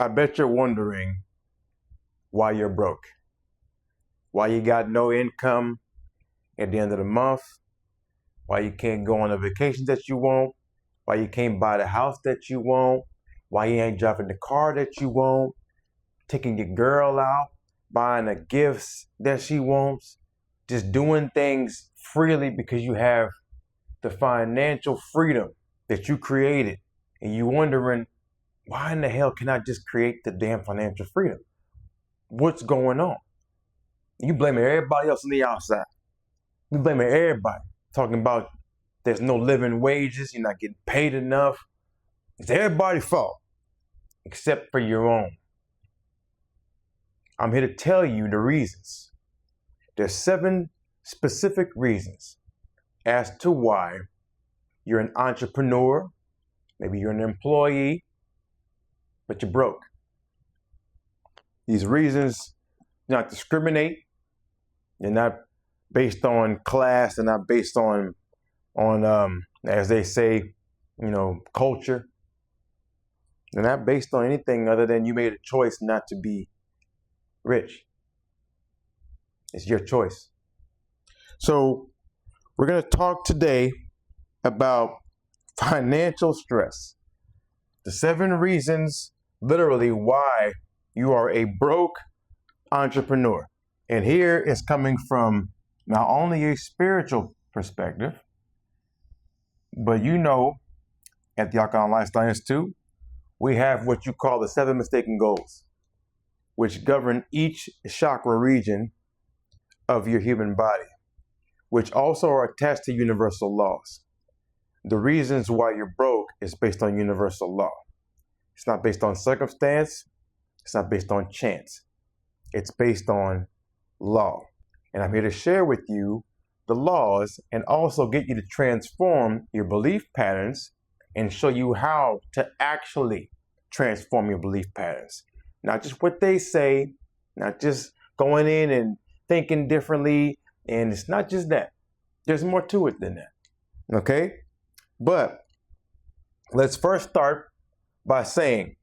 I bet you're wondering why you're broke, why you got no income at the end of the month, why you can't go on the vacations that you want, why you can't buy the house that you want, why you ain't driving the car that you want, taking your girl out, buying the gifts that she wants, just doing things freely because you have the financial freedom that you created, and you wondering, why in the hell can I just create the damn financial freedom? What's going on? You blaming everybody else on the outside. You blaming everybody. Talking about there's no living wages, you're not getting paid enough. It's everybody's fault, except for your own. I'm here to tell you the reasons. There's 7 specific reasons as to why you're an entrepreneur, maybe you're an employee, but you're broke. These reasons do not discriminate. They're not based on class. They're not based on as they say, culture. They're not based on anything other than you made a choice not to be rich. It's your choice. So we're going to talk today about financial stress. The 7 reasons, literally, why you are a broke entrepreneur. And here is coming from not only a spiritual perspective, but at the Alkalign Lifestyle Institute, we have what you call the 7 mistaken goals, which govern each chakra region of your human body, which also are attached to universal laws. The reasons why you're broke is based on universal law. It's not based on circumstance. It's not based on chance. It's based on law. And I'm here to share with you the laws and also get you to transform your belief patterns and show you how to actually transform your belief patterns. Not just what they say, not just going in and thinking differently. And it's not just that. There's more to it than that. Okay? But let's first start by saying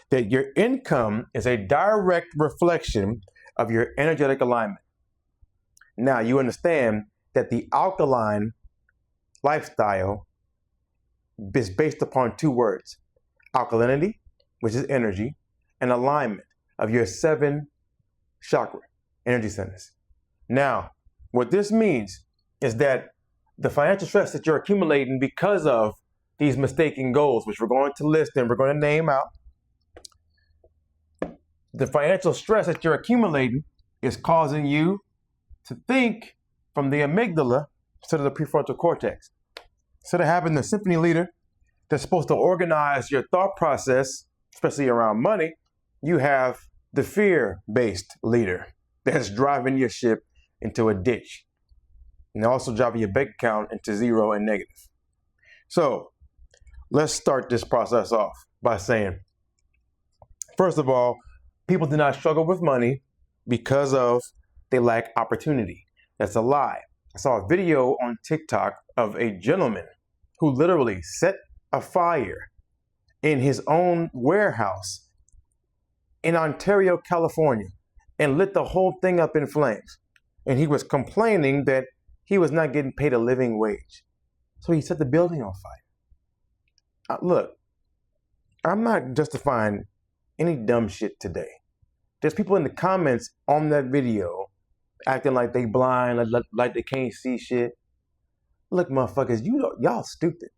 that your income is a direct reflection of your energetic alignment. Now, you understand that the alkaline lifestyle is based upon 2 words: alkalinity, which is energy, and alignment of your 7 chakra energy centers. Now, what this means is that the financial stress that you're accumulating because of these mistaken goals, which we're going to list and we're going to name out, the financial stress that you're accumulating is causing you to think from the amygdala instead of the prefrontal cortex. Instead of having the symphony leader that's supposed to organize your thought process, especially around money, you have the fear-based leader that's driving your ship into a ditch and also driving your bank account into zero and negative. So let's start this process off by saying, first of all, people do not struggle with money because they lack opportunity. That's a lie. I saw a video on TikTok of a gentleman who literally set a fire in his own warehouse in Ontario, California, and lit the whole thing up in flames. And he was complaining that he was not getting paid a living wage. So he set the building on fire. Look, I'm not justifying any dumb shit today. There's people in the comments on that video acting like they blind, like they can't see shit. Look, motherfuckers, y'all stupid.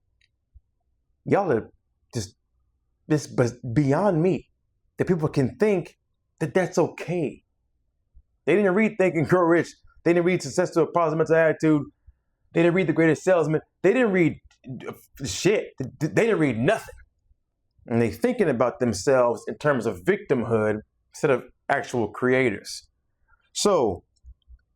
Y'all are just this beyond me that people can think that that's okay. They didn't read Think and Grow Rich. They didn't read Success to a Positive Mental Attitude. They didn't read The Greatest Salesman. They didn't read shit. They didn't read nothing. And they thinking about themselves in terms of victimhood instead of actual creators. So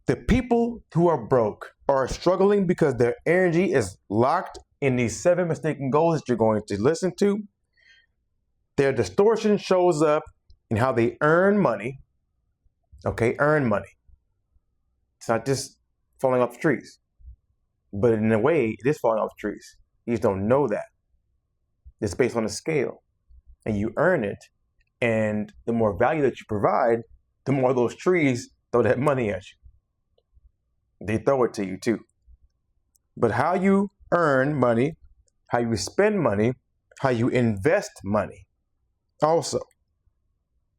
the people who are broke are struggling because their energy is locked in these 7 mistaken goals that you're going to listen to. Their distortion shows up in how they earn money. Okay, earn money. It's not just falling off the trees, but in a way, it is falling off the trees. You just don't know that. It's based on a scale, and you earn it And the more value that you provide, the more those trees throw that money at you. They throw it to you too. But how you earn money, how you spend money, how you invest money, also,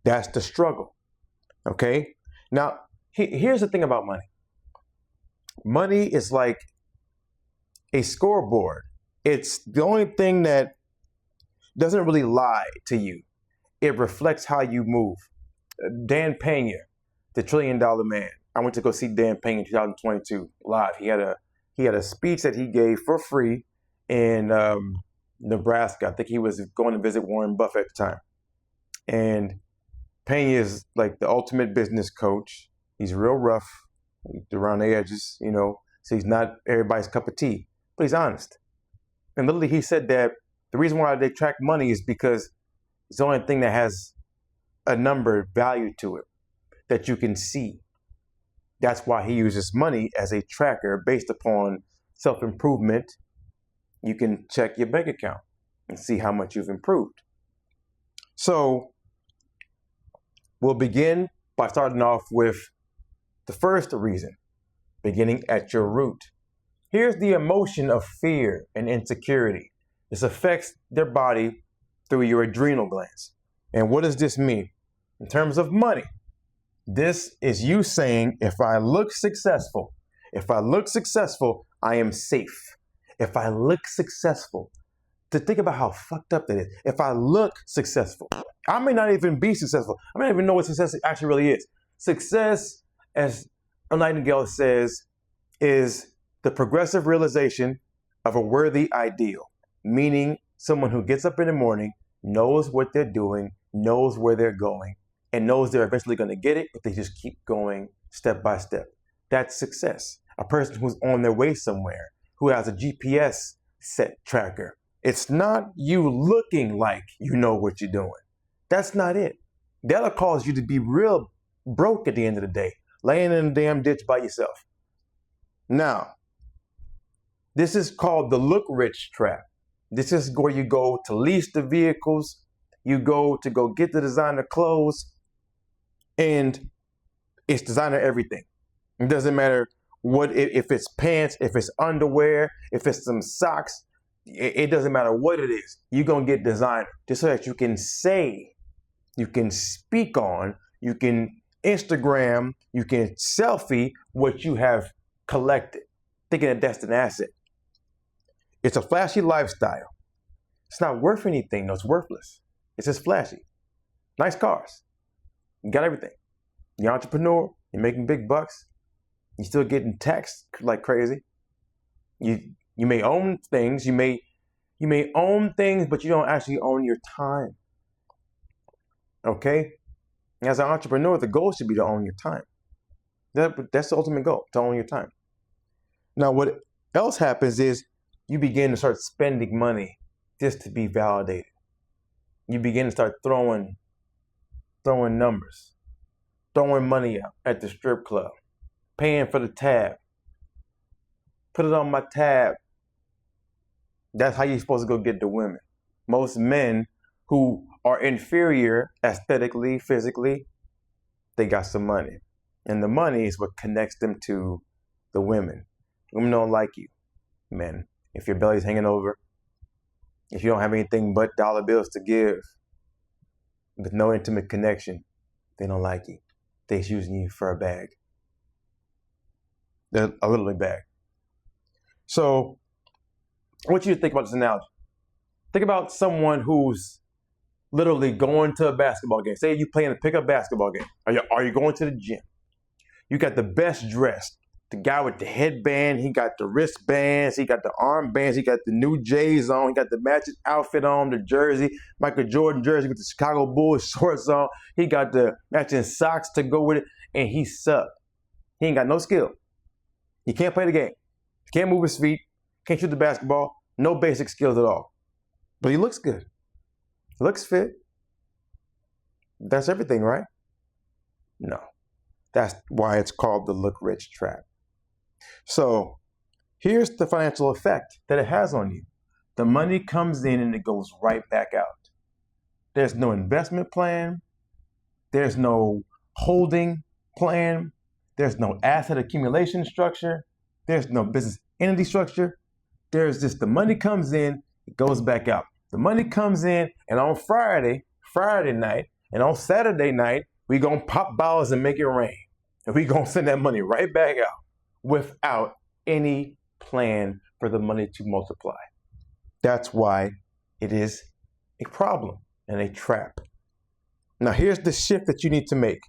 that's the struggle. Okay? Now, here's the thing about money. Money is like a scoreboard. It's the only thing that doesn't really lie to you. It reflects how you move. Dan Pena, the $1 trillion man. I went to go see Dan Pena in 2022 live. He had a speech that he gave for free in Nebraska. I think he was going to visit Warren Buffett at the time. And Pena is like the ultimate business coach. He's real rough around the edges, so he's not everybody's cup of tea, but he's honest. And literally he said that the reason why they track money is because it's the only thing that has a number value to it that you can see. That's why he uses money as a tracker based upon self-improvement. You can check your bank account and see how much you've improved. So we'll begin by starting off with the first reason, beginning at your root. Here's the emotion of fear and insecurity. This affects their body through your adrenal glands. And what does this mean? In terms of money, this is you saying, if I look successful, I am safe. If I look successful, to think about how fucked up that is. If I look successful, I may not even be successful. I may not even know what success actually really is. Success, as Nightingale says, is the progressive realization of a worthy ideal, meaning someone who gets up in the morning, knows what they're doing, knows where they're going, and knows they're eventually going to get it, but they just keep going step by step. That's success. A person who's on their way somewhere, who has a GPS set tracker. It's not you looking like you know what you're doing. That's not it. That'll cause you to be real broke at the end of the day, laying in a damn ditch by yourself. Now, this is called the look rich trap. This is where you go to lease the vehicles, you go get the designer clothes, and it's designer everything. It doesn't matter if it's pants, if it's underwear, if it's some socks, it doesn't matter what it is. You're going to get designer just so that you can say, you can speak on, you can Instagram, you can selfie what you have collected, thinking that that's an asset. It's a flashy lifestyle. It's not worth anything. No, it's worthless. It's just flashy. Nice cars. You got everything. You're an entrepreneur. You're making big bucks. You're still getting taxed like crazy. You may own things. You may own things, but you don't actually own your time. Okay? As an entrepreneur, the goal should be to own your time. That's the ultimate goal, to own your time. Now, what else happens is you begin to start spending money just to be validated. You begin to start throwing numbers, throwing money out at the strip club, paying for the tab. Put it on my tab. That's how you're supposed to go get the women. Most men who are inferior aesthetically, physically, they got some money. And the money is what connects them to the women. Women don't like you, men. If your belly's hanging over, if you don't have anything but dollar bills to give, with no intimate connection, they don't like you. They're using you for a bag. A little bag. So, I want you to think about this analogy. Think about someone who's literally going to a basketball game. Say you're playing a pickup basketball game. Are you going to the gym? You got the best dressed. The guy with the headband, he got the wristbands, he got the armbands, he got the new J's on, he got the matching outfit on, the jersey, Michael Jordan jersey with the Chicago Bulls shorts on. He got the matching socks to go with it, and he sucked. He ain't got no skill. He can't play the game. He can't move his feet, can't shoot the basketball, no basic skills at all. But he looks good. He looks fit. That's everything, right? No. That's why it's called the look rich trap. So here's the financial effect that it has on you. The money comes in and it goes right back out. There's no investment plan. There's no holding plan. There's no asset accumulation structure. There's no business entity structure. There's just the money comes in, it goes back out. The money comes in, and on Friday night, and on Saturday night, we gonna pop bottles and make it rain. And we gonna send that money right back out without any plan for the money to multiply. That's why it is a problem and a trap. Now here's the shift that you need to make.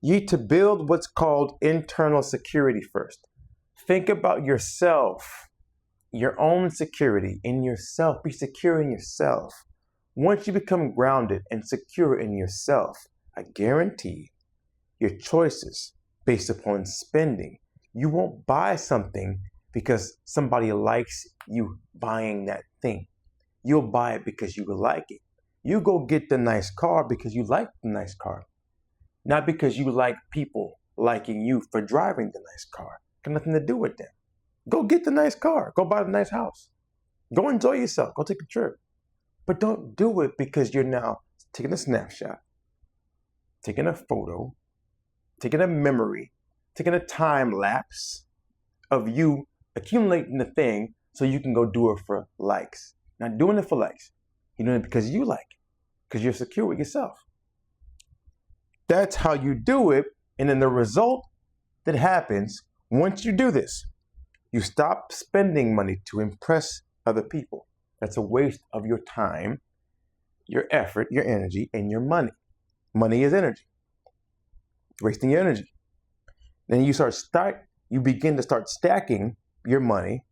You need to build what's called internal security first. Think about yourself, your own security in yourself. Be secure in yourself. Once you become grounded and secure in yourself, I guarantee your choices based upon spending. You won't buy something because somebody likes you buying that thing. You'll buy it because you like it. You go get the nice car because you like the nice car, not because you like people liking you for driving the nice car. Got nothing to do with them. Go get the nice car. Go buy the nice house. Go enjoy yourself. Go take a trip. But don't do it because you're now taking a snapshot, taking a photo, taking a memory, taking a time lapse of you accumulating the thing so you can go do it for likes. Not doing it for likes. You're doing it because you like it, because you're secure with yourself. That's how you do it. And then the result that happens once you do this, you stop spending money to impress other people. That's a waste of your time, your effort, your energy, and your money. Money is energy. Wasting your energy. Then you begin to start stacking your money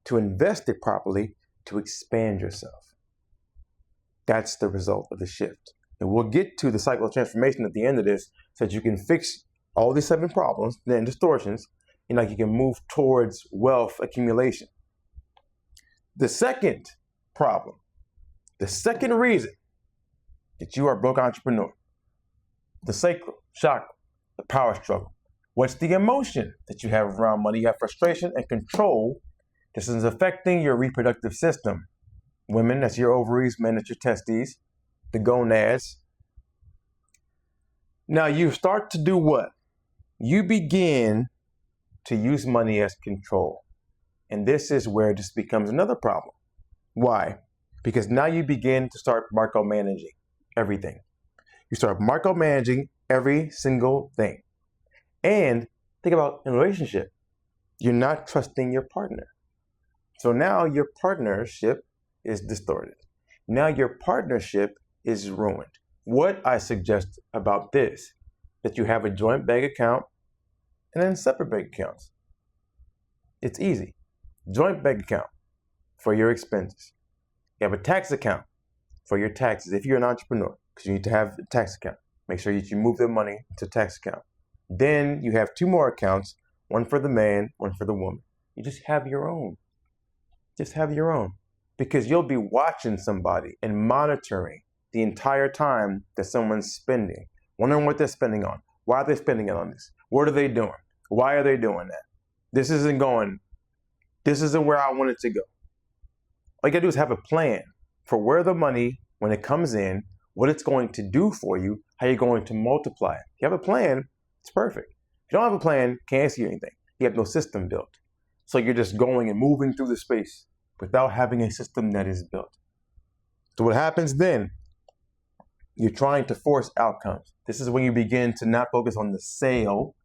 to invest it properly to expand yourself. That's the result of the shift. And we'll get to the cycle of transformation at the end of this so that you can fix all these 7 problems and distortions, and like you can move towards wealth accumulation. The second problem, the second reason that you are a broke entrepreneur, the sacral chakra, the power struggle. What's the emotion that you have around money? You have frustration and control. This is affecting your reproductive system. Women, that's your ovaries. Men, that's your testes, the gonads. Now you start to do what? You begin to use money as control. And this is where this becomes another problem. Why? Because now you begin to start micromanaging everything. You start micromanaging every single thing. And think about in a relationship, you're not trusting your partner. So now your partnership is distorted. Now your partnership is ruined. What I suggest about this, that you have a joint bank account and then separate bank accounts. It's easy. Joint bank account for your expenses. You have a tax account for your taxes if you're an entrepreneur, because you need to have a tax account. Make sure that you move the money to tax account. Then you have 2 more accounts, one for the man, one for the woman. You just have your own. Just have your own. Because you'll be watching somebody and monitoring the entire time that someone's spending, wondering what they're spending on. Why are they spending it on this? What are they doing? Why are they doing that? This isn't where I want it to go. All you gotta do is have a plan for where the money, when it comes in, what it's going to do for you, how you're going to multiply it. If you have a plan, it's perfect. If you don't have a plan, can't ask you anything. You have no system built. So you're just going and moving through the space without having a system that is built. So what happens then? You're trying to force outcomes. This is when you begin to not focus on the sale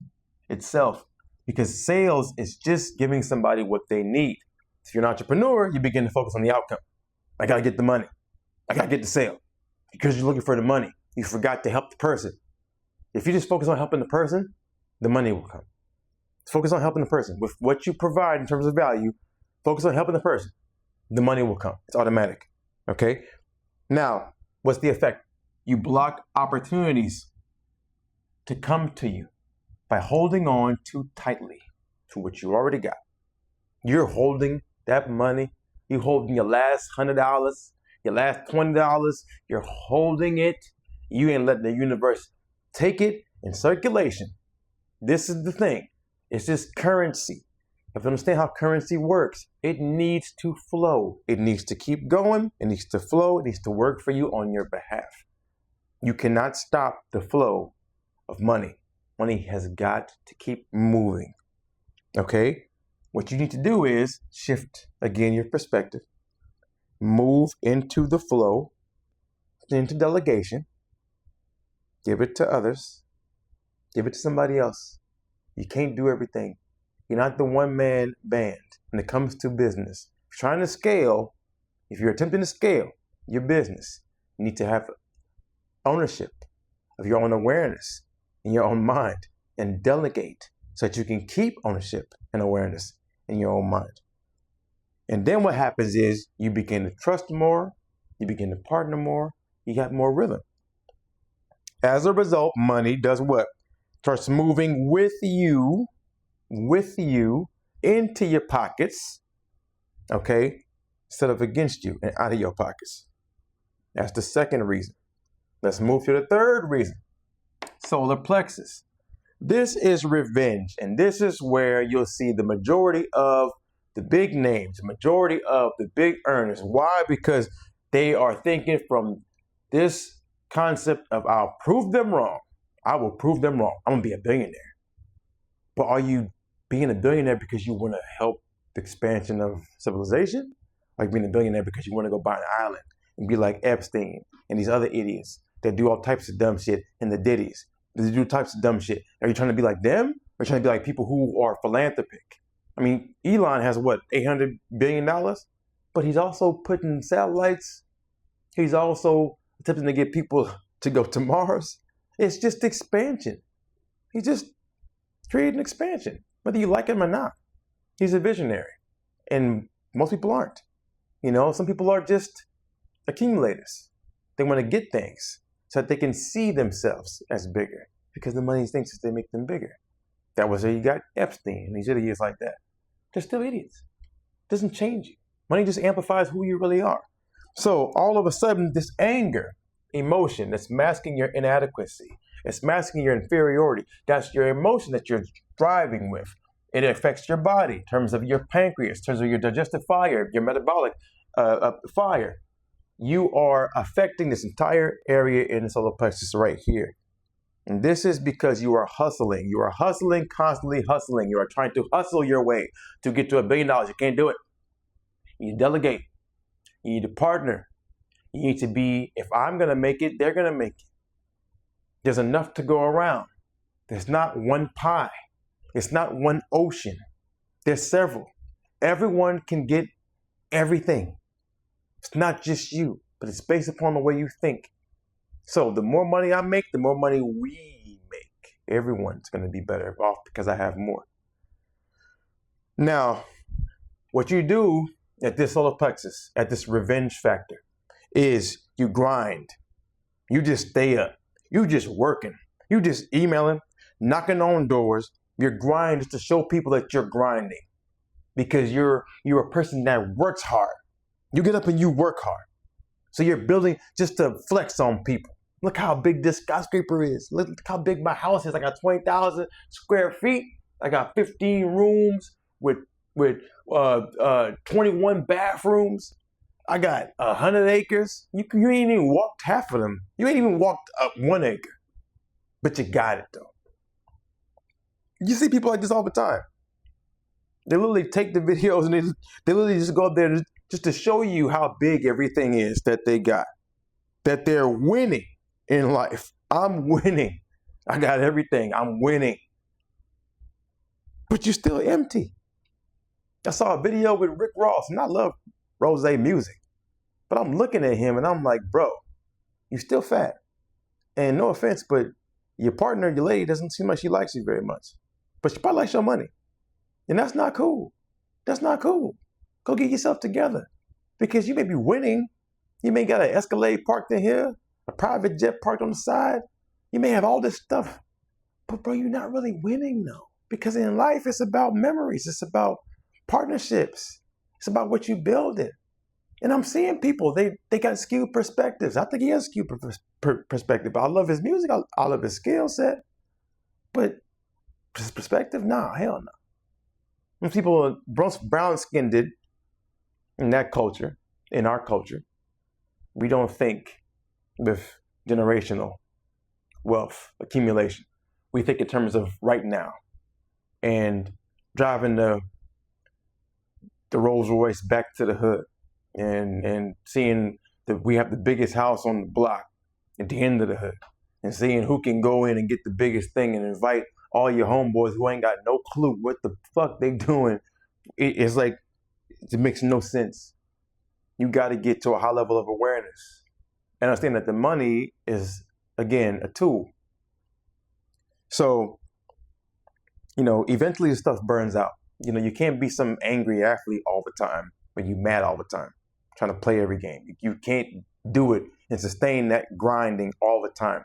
itself, because sales is just giving somebody what they need. If you're an entrepreneur, you begin to focus on the outcome. I gotta get the money. I gotta get the sale. Because you're looking for the money, you forgot to help the person. If you just focus on helping the person, the money will come. Focus on helping the person. With what you provide in terms of value, focus on helping the person. The money will come. It's automatic. Okay? Now, what's the effect? You block opportunities to come to you by holding on too tightly to what you already got. You're holding that money. You're holding your last $100, your last $20. You're holding it. You ain't letting the universe take it in circulation. This is the thing. It's just currency. If you understand how currency works, it needs to flow. It needs to keep going. It needs to flow. It needs to work for you on your behalf. You cannot stop the flow of money. Money has got to keep moving. Okay? What you need to do is shift again your perspective. Move into the flow, into delegation. Give it to others. Give it to somebody else. You can't do everything. You're not the one-man band when it comes to business. If you're trying to scale, if you're attempting to scale your business, you need to have ownership of your own awareness in your own mind and delegate so that you can keep ownership and awareness in your own mind. And then what happens is you begin to trust more, you begin to partner more, you got more rhythm. As a result, money does what? Starts moving with you into your pockets, okay, instead of against you and out of your pockets. That's the second reason. Let's move to the third reason. Solar plexus. This is revenge, and this is where you'll see the majority of the big names, the majority of the big earners. Why? Because they are thinking from this concept of I'll prove them wrong. I will prove them wrong. I'm going to be a billionaire. But are you being a billionaire because you want to help the expansion of civilization? Or are you being a billionaire because you want to go buy an island and be like Epstein and these other idiots that do all types of dumb shit in the ditties? They do types of dumb shit. Are you trying to be like them? Or are you trying to be like people who are philanthropic? I mean, Elon has what, $800 billion? But he's also putting satellites. He's also attempting to get people to go to Mars. It's just expansion. He's just creating expansion, whether you like him or not. He's a visionary. And most people aren't. You know, some people are just accumulators. They want to get things so that they can see themselves as bigger because the money thinks that they make them bigger. That was how you got Epstein and these idiots like that. They're still idiots. It doesn't change you. Money just amplifies who you really are. So all of a sudden, this anger, emotion that's masking your inadequacy, it's masking your inferiority. That's your emotion that you're striving with. It affects your body in terms of your pancreas, in terms of your digestive fire, your metabolic fire. You are affecting this entire area in the solar plexus right here. And this is because you are hustling. You are hustling, constantly hustling. You are trying to hustle your way to get to $1 billion. You can't do it. You delegate. You need to partner. You need to be, if I'm going to make it, they're going to make it. There's enough to go around. There's not one pie. It's not one ocean. There's several. Everyone can get everything. It's not just you, but it's based upon the way you think. So the more money I make, the more money we make. Everyone's going to be better off because I have more. Now, what you do at this solar plexus, at this revenge factor, is you grind. You just stay up. You just working. You just emailing, knocking on doors. Your grind is to show people that you're grinding because you're a person that works hard. You get up and you work hard. So you're building just to flex on people. Look how big this skyscraper is. Look how big my house is. I got 20,000 square feet. I got 15 rooms with 21 bathrooms. I got 100 acres. You ain't even walked half of them. You ain't even walked up 1 acre. But you got it though. You see people like this all the time. They literally take the videos and they literally just go up there just to show you how big everything is that they got. That they're winning in life. I'm winning. I got everything. I'm winning. But you're still empty. I saw a video with Rick Ross, and I love Rose music. But I'm looking at him and I'm like, bro, you still fat. And no offense, but your partner, your lady, doesn't seem like she likes you very much. But she probably likes your money. And that's not cool. That's not cool. Go get yourself together. Because you may be winning. You may got an Escalade parked in here, a private jet parked on the side. You may have all this stuff. But bro, you're not really winning though. Because in life, it's about memories. It's about partnerships. It's about what you building. And I'm seeing people, they got skewed perspectives. I think he has skewed perspective. I love his music. I love his skill set. But his perspective, nah, hell no. Most people, brown-skinned in that culture, in our culture, we don't think with generational wealth accumulation. We think in terms of right now, and driving the Rolls Royce back to the hood, and seeing that we have the biggest house on the block at the end of the hood, and seeing who can go in and get the biggest thing and invite all your homeboys who ain't got no clue what the fuck they doing. It's like, it makes no sense. You got to get to a high level of awareness and understand that the money is, again, a tool. So, eventually the stuff burns out. You can't be some angry athlete all the time when you're mad all the time, trying to play every game. You can't do it and sustain that grinding all the time.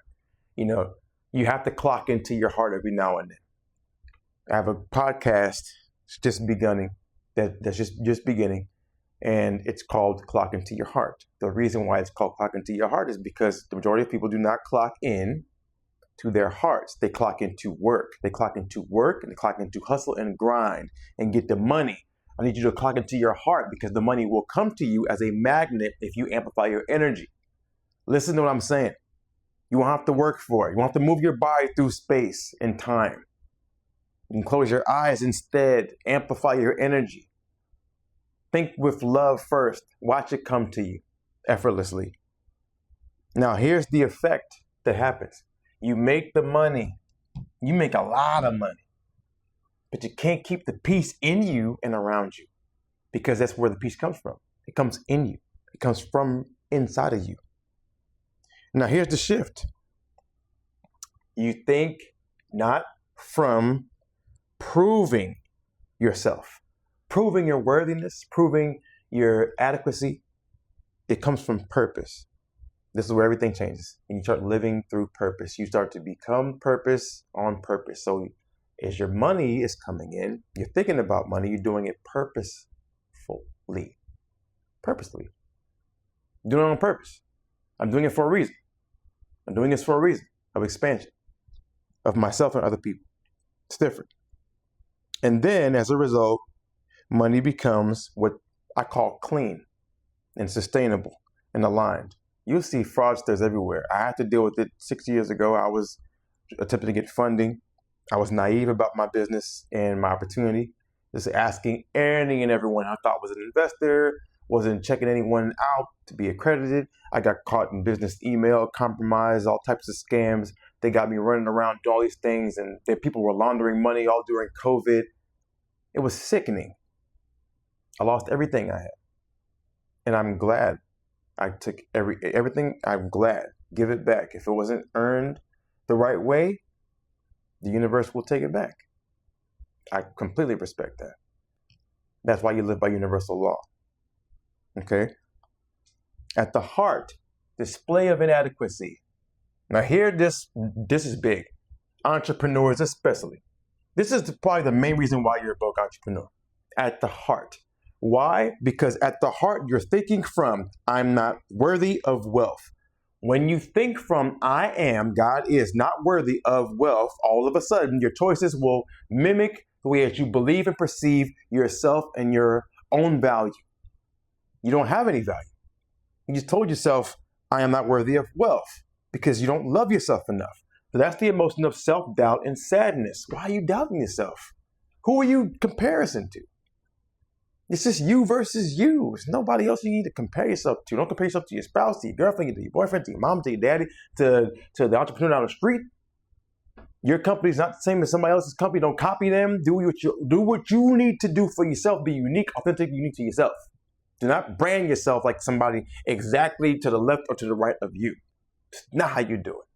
You have to clock into your heart every now and then. I have a podcast that's just beginning, and it's called Clock Into Your Heart. The reason why it's called Clock Into Your Heart is because the majority of people do not clock in to their hearts. They clock into work. They clock into work, and they clock into hustle and grind and get the money. I need you to clock into your heart, because the money will come to you as a magnet if you amplify your energy. Listen to what I'm saying. You won't have to work for it. You won't have to move your body through space and time. You can close your eyes instead. Amplify your energy. Think with love first. Watch it come to you effortlessly. Now, here's the effect that happens. You make the money. You make a lot of money. But you can't keep the peace in you and around you, because that's where the peace comes from. It comes in you. It comes from inside of you. Now, here's the shift. You think not from proving yourself, proving your worthiness, proving your adequacy. It comes from purpose. This is where everything changes. When you start living through purpose, you start to become purpose on purpose. So as your money is coming in, you're thinking about money, you're doing it purposefully. Purposely. Doing it on purpose. I'm doing it for a reason. I'm doing this for a reason of expansion of myself and other people. It's different. And then as a result, money becomes what I call clean and sustainable and aligned. You'll see fraudsters everywhere. I had to deal with it 6 years ago. I was attempting to get funding. I was naive about my business and my opportunity. Just asking any and everyone I thought was an investor, wasn't checking anyone out to be accredited. I got caught in business email compromise, all types of scams. They got me running around doing all these things, and people were laundering money all during COVID. It was sickening. I lost everything I had. And I'm glad I took everything. I'm glad. Give it back. If it wasn't earned the right way, the universe will take it back. I completely respect that. That's why you live by universal law. Okay? At the heart, display of inadequacy. Now here, this is big. Entrepreneurs especially. This is probably the main reason why you're a broke entrepreneur. At the heart. Why? Because at the heart, you're thinking from, I'm not worthy of wealth. When you think from, I am, God is not worthy of wealth, all of a sudden your choices will mimic the way that you believe and perceive yourself and your own value. You don't have any value. You just told yourself, I am not worthy of wealth, because you don't love yourself enough. So that's the emotion of self-doubt and sadness. Why are you doubting yourself? Who are you comparison to? It's just you versus you. There's nobody else you need to compare yourself to. Don't compare yourself to your spouse, to your girlfriend, to your boyfriend, to your mom, to your daddy, to the entrepreneur down the street. Your company's not the same as somebody else's company. Don't copy them. Do what you need to do for yourself. Be unique, authentic, unique to yourself. Do not brand yourself like somebody exactly to the left or to the right of you. It's not how you do it.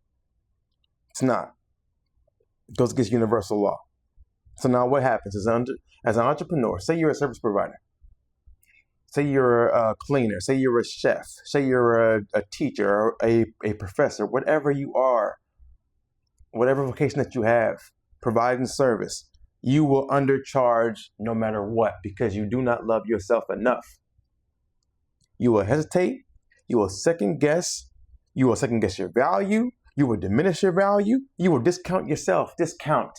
It's not. It goes against universal law. So now what happens is, as an entrepreneur, say you're a service provider, say you're a cleaner, say you're a chef, say you're a teacher or a professor, whatever you are, whatever vocation that you have, providing service, you will undercharge no matter what, because you do not love yourself enough. You will hesitate, you will second guess your value, you will diminish your value, you will discount yourself, discount,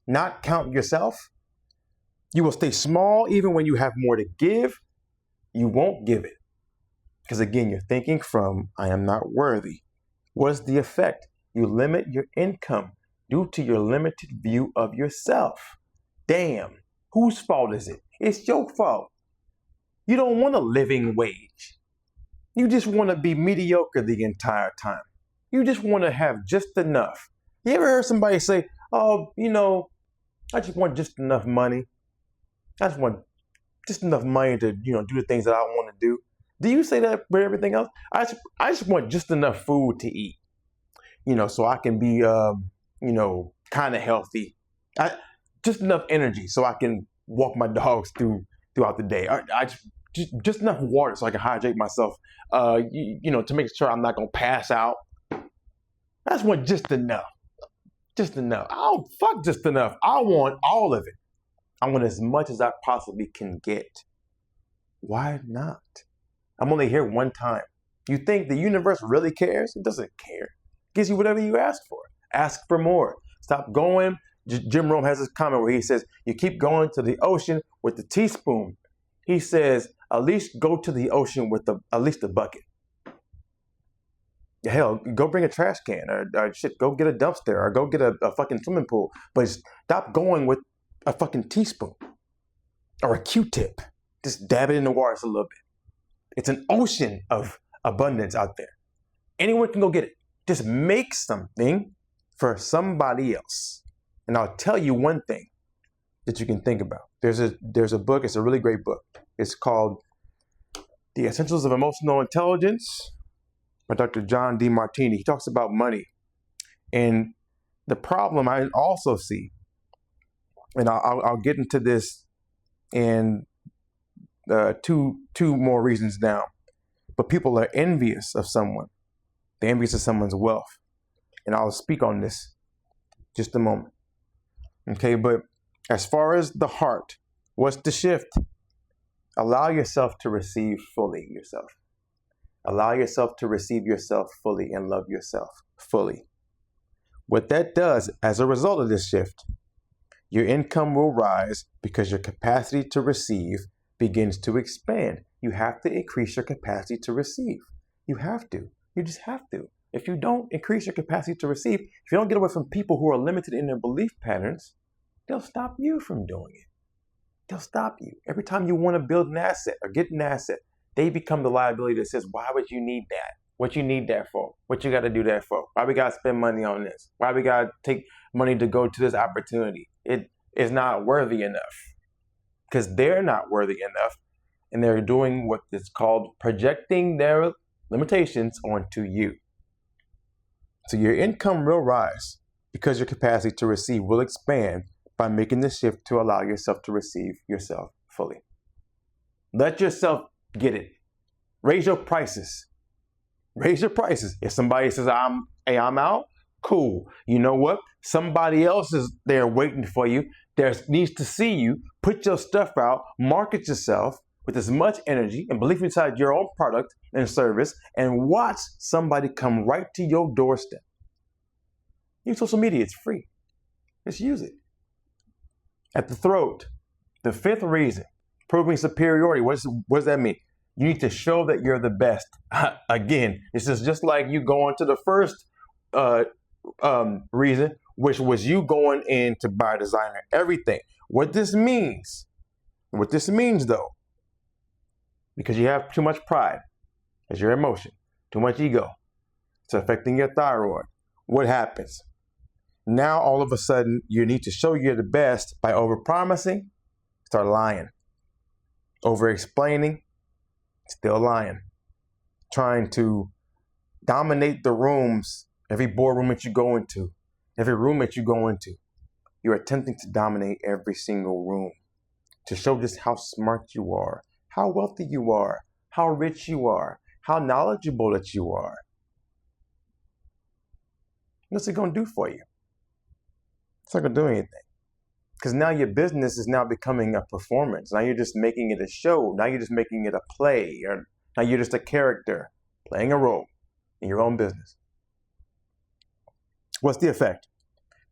not count yourself. You will stay small even when you have more to give. You won't give it. Because again, you're thinking from, I am not worthy. What's the effect? You limit your income due to your limited view of yourself. Damn, whose fault is it? It's your fault. You don't want a living wage. You just want to be mediocre the entire time. You just want to have just enough. You ever heard somebody say, oh, I just want just enough money. I just want just enough money to, do the things that I want to do. Do you say that with everything else? I just want just enough food to eat, so I can be, kind of healthy. Just enough energy so I can walk my dogs throughout the day. I just enough water so I can hydrate myself, to make sure I'm not going to pass out. I just want just enough. Just enough. Oh, fuck just enough. I want all of it. I want as much as I possibly can get. Why not? I'm only here one time. You think the universe really cares? It doesn't care. It gives you whatever you ask for. Ask for more. Stop going. Jim Rome has this comment where he says, you keep going to the ocean with the teaspoon. He says, at least go to the ocean with at least a bucket. Hell, go bring a trash can or shit, go get a dumpster or go get a fucking swimming pool. But stop going with a fucking teaspoon or a Q-tip. Just dab it in the water a little bit. It's an ocean of abundance out there. Anyone can go get it. Just make something for somebody else. And I'll tell you one thing that you can think about. There's a book, it's a really great book. It's called The Essentials of Emotional Intelligence by Dr. John D. Martini. He talks about money. And the problem I also see, and I'll get into this in two more reasons now, but people are envious of someone. They're envious of someone's wealth. And I'll speak on this just a moment. Okay, but as far as the heart, what's the shift? Allow yourself to receive fully yourself. Allow yourself to receive yourself fully and love yourself fully. What that does as a result of this shift, your income will rise because your capacity to receive begins to expand. You have to increase your capacity to receive. You have to. You just have to. If you don't increase your capacity to receive, if you don't get away from people who are limited in their belief patterns, they'll stop you from doing it. They'll stop you. Every time you want to build an asset or get an asset, they become the liability that says, why would you need that? What you need that for? What you got to do that for? Why we got to spend money on this? Why we got to take money to go to this opportunity? It is not worthy enough because they're not worthy enough and they're doing what is called projecting their limitations onto you. So your income will rise because your capacity to receive will expand by making the shift to allow yourself to receive yourself fully. Let yourself get it. Raise your prices. Raise your prices. If somebody says, I'm out, cool. You know what? Somebody else is there waiting for you. Needs to see you. Put your stuff out. Market yourself with as much energy and belief inside your own product and service and watch somebody come right to your doorstep. Use social media. It's free. Just use it. At the throat, the fifth reason, proving superiority. What does that mean? You need to show that you're the best. Again, this is just like you going to the first reason, which was you going in to buy designer everything. What this means though, because you have too much pride as your emotion, too much ego, it's affecting your thyroid. What happens? Now, all of a sudden, you need to show you're the best by over-promising, start lying. Over-explaining, still lying. Trying to dominate the rooms, every boardroom that you go into, every room that you go into. You're attempting to dominate every single room to show just how smart you are, how wealthy you are, how rich you are, how knowledgeable that you are. What's it going to do for you? It's not going to do anything. Because now your business is now becoming a performance. Now you're just making it a show. Now you're just making it a play. Or now you're just a character playing a role in your own business. What's the effect?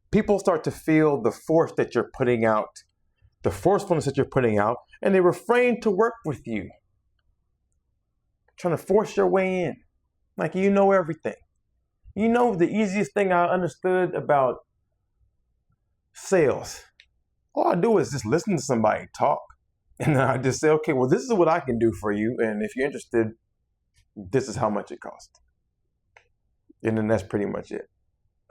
People start to feel the force that you're putting out, the forcefulness that you're putting out, and they refrain to work with you. Trying to force your way in, like you know everything. You know, the easiest thing I understood about sales, all I do is just listen to somebody talk. And then I just say, okay, well, this is what I can do for you. And if you're interested, this is how much it costs. And then that's pretty much it.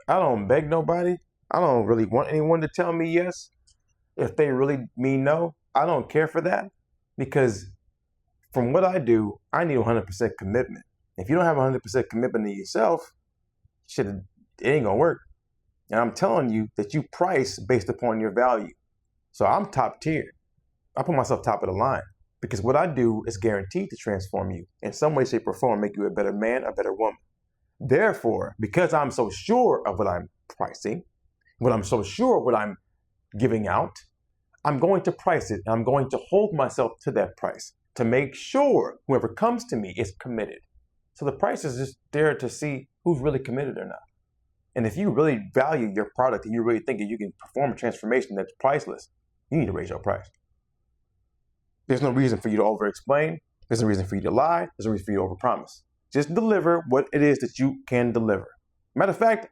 I don't beg nobody. I don't really want anyone to tell me yes. If they really mean no, I don't care for that, because from what I do, I need 100% commitment. If you don't have 100% commitment to yourself, it ain't gonna work. And I'm telling you that you price based upon your value. So I'm top tier. I put myself top of the line, because what I do is guaranteed to transform you in some way, shape, or form, make you a better man, a better woman. Therefore, because I'm so sure of what I'm pricing, when I'm so sure of what I'm giving out, I'm going to price it, and I'm going to hold myself to that price to make sure whoever comes to me is committed. So the price is just there to see who's really committed or not. And if you really value your product and you really think that you can perform a transformation that's priceless, you need to raise your price. There's no reason for you to over-explain. There's no reason for you to lie. There's no reason for you to over-promise. Just deliver what it is that you can deliver. Matter of fact,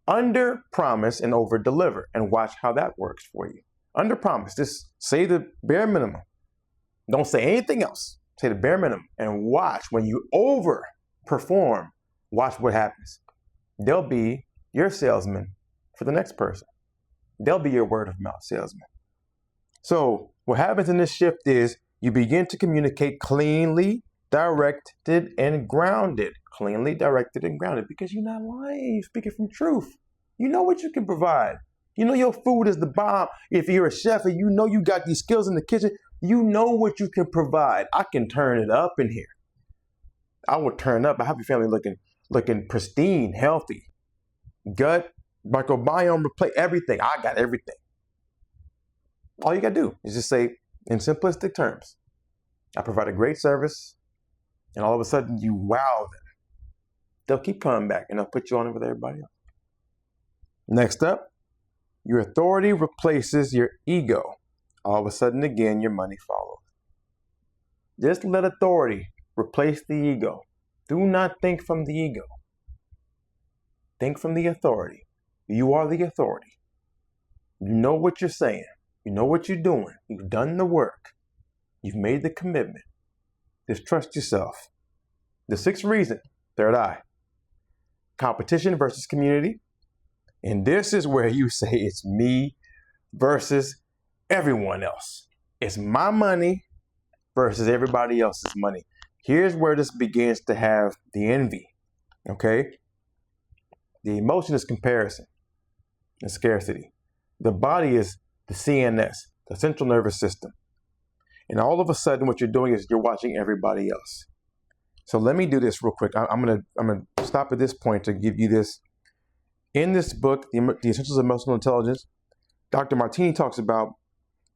under-promise and over-deliver, and watch how that works for you. Under-promise, just say the bare minimum. Don't say anything else. Say the bare minimum, and watch when you over-perform, watch what happens. They'll be your salesman for the next person. They'll be your word-of-mouth salesman. So what happens in this shift is you begin to communicate cleanly, directed, and grounded. Cleanly, directed, and grounded, because you're not lying. You're speaking from truth. You know what you can provide. You know your food is the bomb. If you're a chef and you know you got these skills in the kitchen, you know what you can provide. I can turn it up in here. I will turn up. I have your family looking pristine, healthy. Gut, microbiome, replace everything. I got everything. All you got to do is just say, in simplistic terms, I provide a great service, and all of a sudden you wow them. They'll keep coming back, and they'll put you on with everybody else. Next up, your authority replaces your ego. All of a sudden, again, your money follows. Just let authority replace the ego. Do not think from the ego. Think from the authority. You are the authority. You know what you're saying. You know what you're doing. You've done the work. You've made the commitment. Just trust yourself. The sixth reason, third eye. Competition versus community. And this is where you say it's me versus everyone else. It's my money versus everybody else's money. Here's where this begins to have the envy, okay? The emotion is comparison and scarcity. The body is the CNS, the central nervous system. And all of a sudden what you're doing is you're watching everybody else. So let me do this real quick. I'm gonna stop at this point to give you this. In this book, The Essentials of Emotional Intelligence, Dr. Martini talks about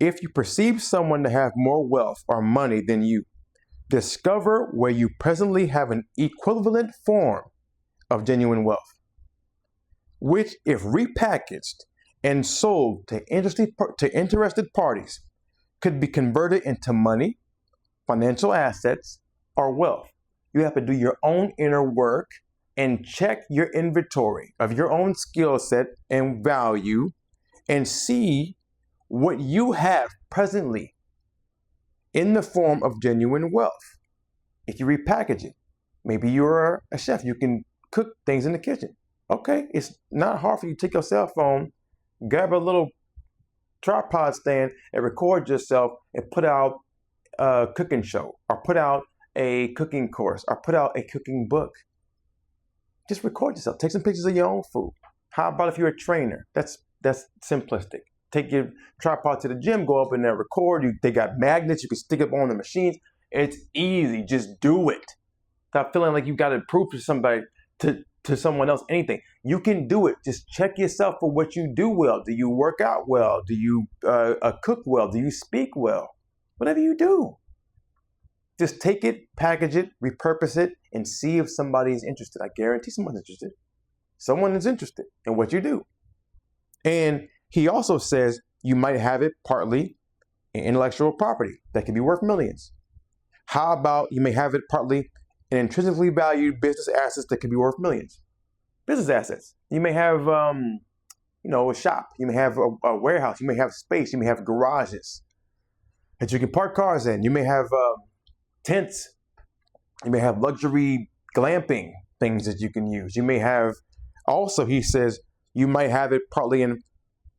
if you perceive someone to have more wealth or money than you, discover where you presently have an equivalent form of genuine wealth, which, if repackaged and sold to interested parties, could be converted into money, financial assets, or wealth. You have to do your own inner work and check your inventory of your own skill set and value and see what you have presently in the form of genuine wealth. If you repackage it, maybe you're a chef, you can cook things in the kitchen. Okay, it's not hard for you to take your cell phone, grab a little tripod stand and record yourself and put out a cooking show, or put out a cooking course, or put out a cooking book. Just record yourself. Take some pictures of your own food. How about if you're a trainer? That's simplistic. Take your tripod to the gym, go up in there, record. They got magnets. You can stick up on the machines. It's easy. Just do it. Stop feeling like you got to prove to somebody, to someone else, anything. You can do it. Just check yourself for what you do well. Do you work out well? Do you cook well? Do you speak well? Whatever you do. Just take it, package it, repurpose it, and see if somebody is interested. I guarantee someone's interested. Someone is interested in what you do. And he also says you might have it partly in intellectual property that can be worth millions. How about you may have it partly in intrinsically valued business assets that can be worth millions? Business assets. You may have, a shop. You may have a warehouse. You may have space. You may have garages that you can park cars in. You may have tents. You may have luxury glamping things that you can use. You may have, also, he says, you might have it partly in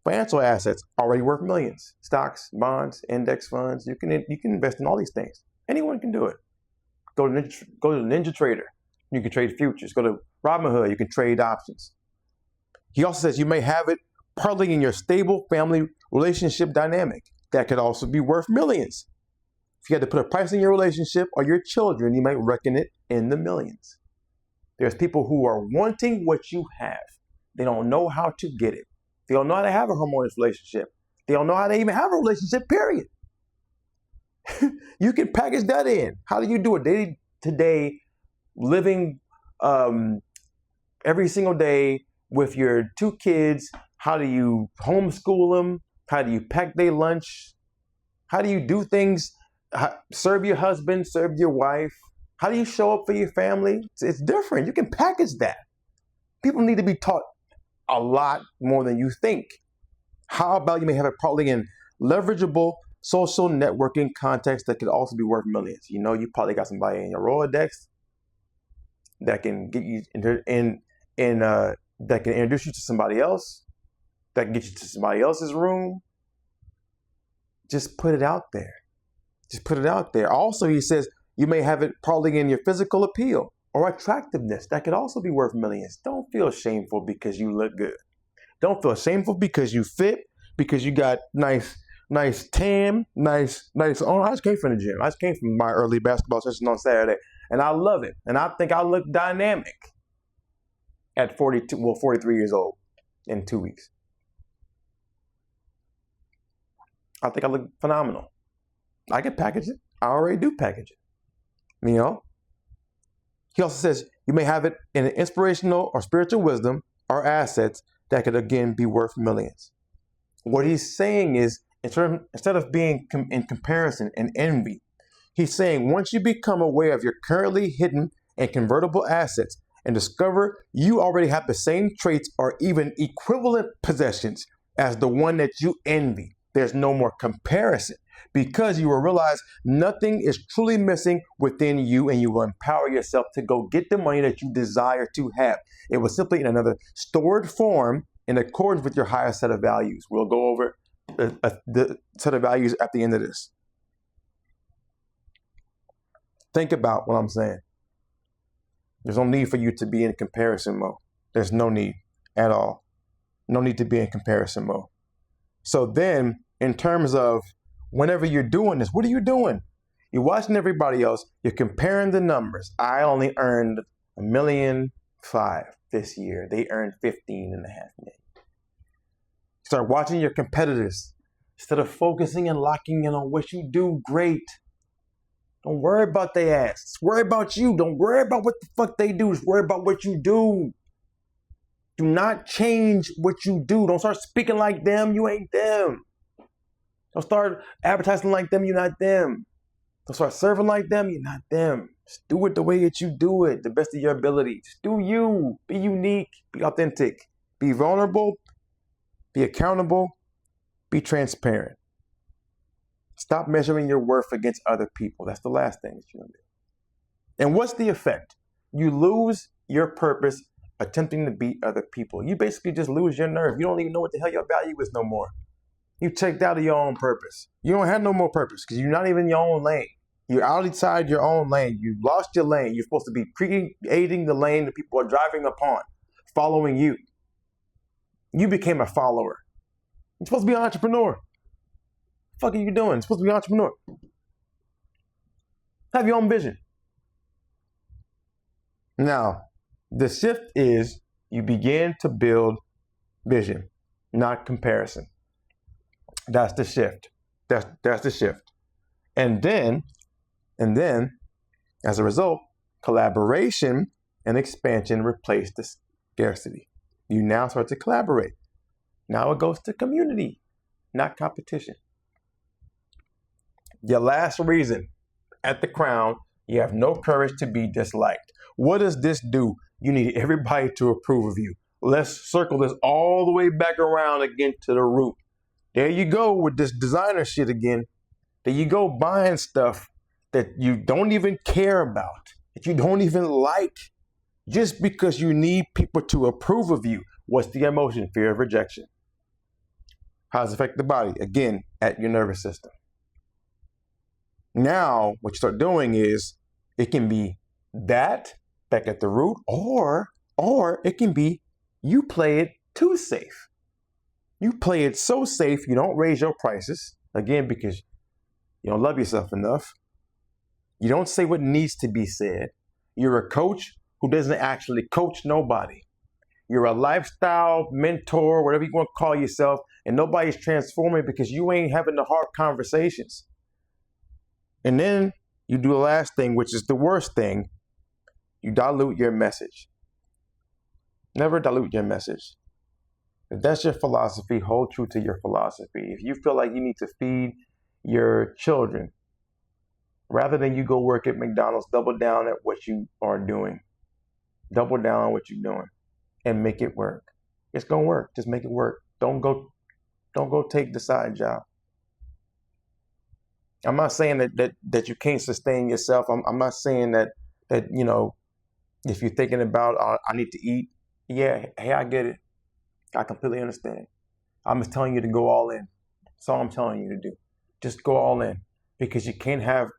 financial assets already worth millions. Stocks, bonds, index funds. You can invest in all these things. Anyone can do it. Go to Ninja Trader. You can trade futures. Go to Robinhood. You can trade options. He also says you may have it partly in your stable family relationship dynamic. That could also be worth millions. If you had to put a price in your relationship or your children, you might reckon it in the millions. There's people who are wanting what you have. They don't know how to get it. They don't know how to have a harmonious relationship. They don't know how to even have a relationship, period. You can package that in. How do you do it day to day, living every single day with your 2 kids? How do you homeschool them? How do you pack their lunch? How do you do things? Serve your husband, serve your wife? How do you show up for your family? It's different. You can package that. People need to be taught a lot more than you think. How about you may have it partly in leverageable social networking context that could also be worth millions? You probably got somebody in your Rolodex that can get you that can introduce you to somebody else, that can get you to somebody else's room. Just put it out there. Just put it out there. Also, he says you may have it partly in your physical appeal or attractiveness. That could also be worth millions. Don't feel shameful because you look good. Don't feel shameful because you fit, because you got nice tan, nice. Oh, I just came from the gym. I just came from my early basketball session on Saturday, and I love it. And I think I look dynamic at 43 years old in 2 weeks. I think I look phenomenal. I can package it. I already do package it. He also says you may have it in inspirational or spiritual wisdom or assets that could, again, be worth millions. What he's saying is, instead of being in comparison and envy, he's saying once you become aware of your currently hidden and convertible assets and discover you already have the same traits or even equivalent possessions as the one that you envy, there's no more comparison, because you will realize nothing is truly missing within you, and you will empower yourself to go get the money that you desire to have. It was simply in another stored form in accordance with your higher set of values. We'll go over the set of values at the end of this. Think about what I'm saying. There's no need for you to be in comparison mode. There's no need at all. No need to be in comparison mode. So then, in terms of whenever you're doing this, what are you doing? You're watching everybody else. You're comparing the numbers. I only earned $1.5 million this year. They earned $15.5 million. Start watching your competitors. Instead of focusing and locking in on what you do great, don't worry about their ass. Just worry about you. Don't worry about what the fuck they do. Just worry about what you do. Do not change what you do. Don't start speaking like them. You ain't them. Don't start advertising like them. You're not them. Don't start serving like them. You're not them. Just do it the way that you do it, the best of your ability. Just do you. Be unique. Be authentic. Be vulnerable. Be accountable. Be transparent. Stop measuring your worth against other people. That's the last thing that you're going to do. And what's the effect? You lose your purpose attempting to beat other people. You basically just lose your nerve. You don't even know what the hell your value is no more. You checked out of your own purpose. You don't have no more purpose because you're not even in your own lane. You're outside your own lane. You lost your lane. You're supposed to be creating the lane that people are driving upon, following you. You became a follower. You're supposed to be an entrepreneur. What the fuck are you doing? You're supposed to be an entrepreneur. Have your own vision. Now, the shift is you begin to build vision, not comparison. That's the shift. That's the shift. And then, as a result, collaboration and expansion replace the scarcity. You now start to collaborate. Now it goes to community. not competition. Your last reason, at the crown, you have no courage to be disliked. What does this do? You need everybody to approve of you. Let's circle this all the way back around again to the root. There you go with this designer shit again. There you go buying stuff that you don't even care about, that you don't even like, just because you need people to approve of you. What's the emotion? Fear of rejection. How does it affect the body? Again, at your nervous system. Now, what you start doing is, it can be that back at the root, or it can be you play it too safe. You play it so safe you don't raise your prices, again, because you don't love yourself enough. You don't say what needs to be said. You're a coach who doesn't actually coach nobody. You're a lifestyle mentor, whatever you want to call yourself, and nobody's transforming because you ain't having the hard conversations. And then you do the last thing, which is the worst thing. You dilute your message. Never dilute your message. If that's your philosophy, hold true to your philosophy. If you feel like you need to feed your children, rather than you go work at McDonald's, double down at what you are doing. Double down on what you're doing and make it work. It's going to work. Just make it work. Don't go take the side job. I'm not saying that you can't sustain yourself. I'm not saying that you know, if you're thinking about I need to eat, yeah, hey, I get it. I completely understand. I'm just telling you to go all in. That's all I'm telling you to do. Just go all in, because you can't have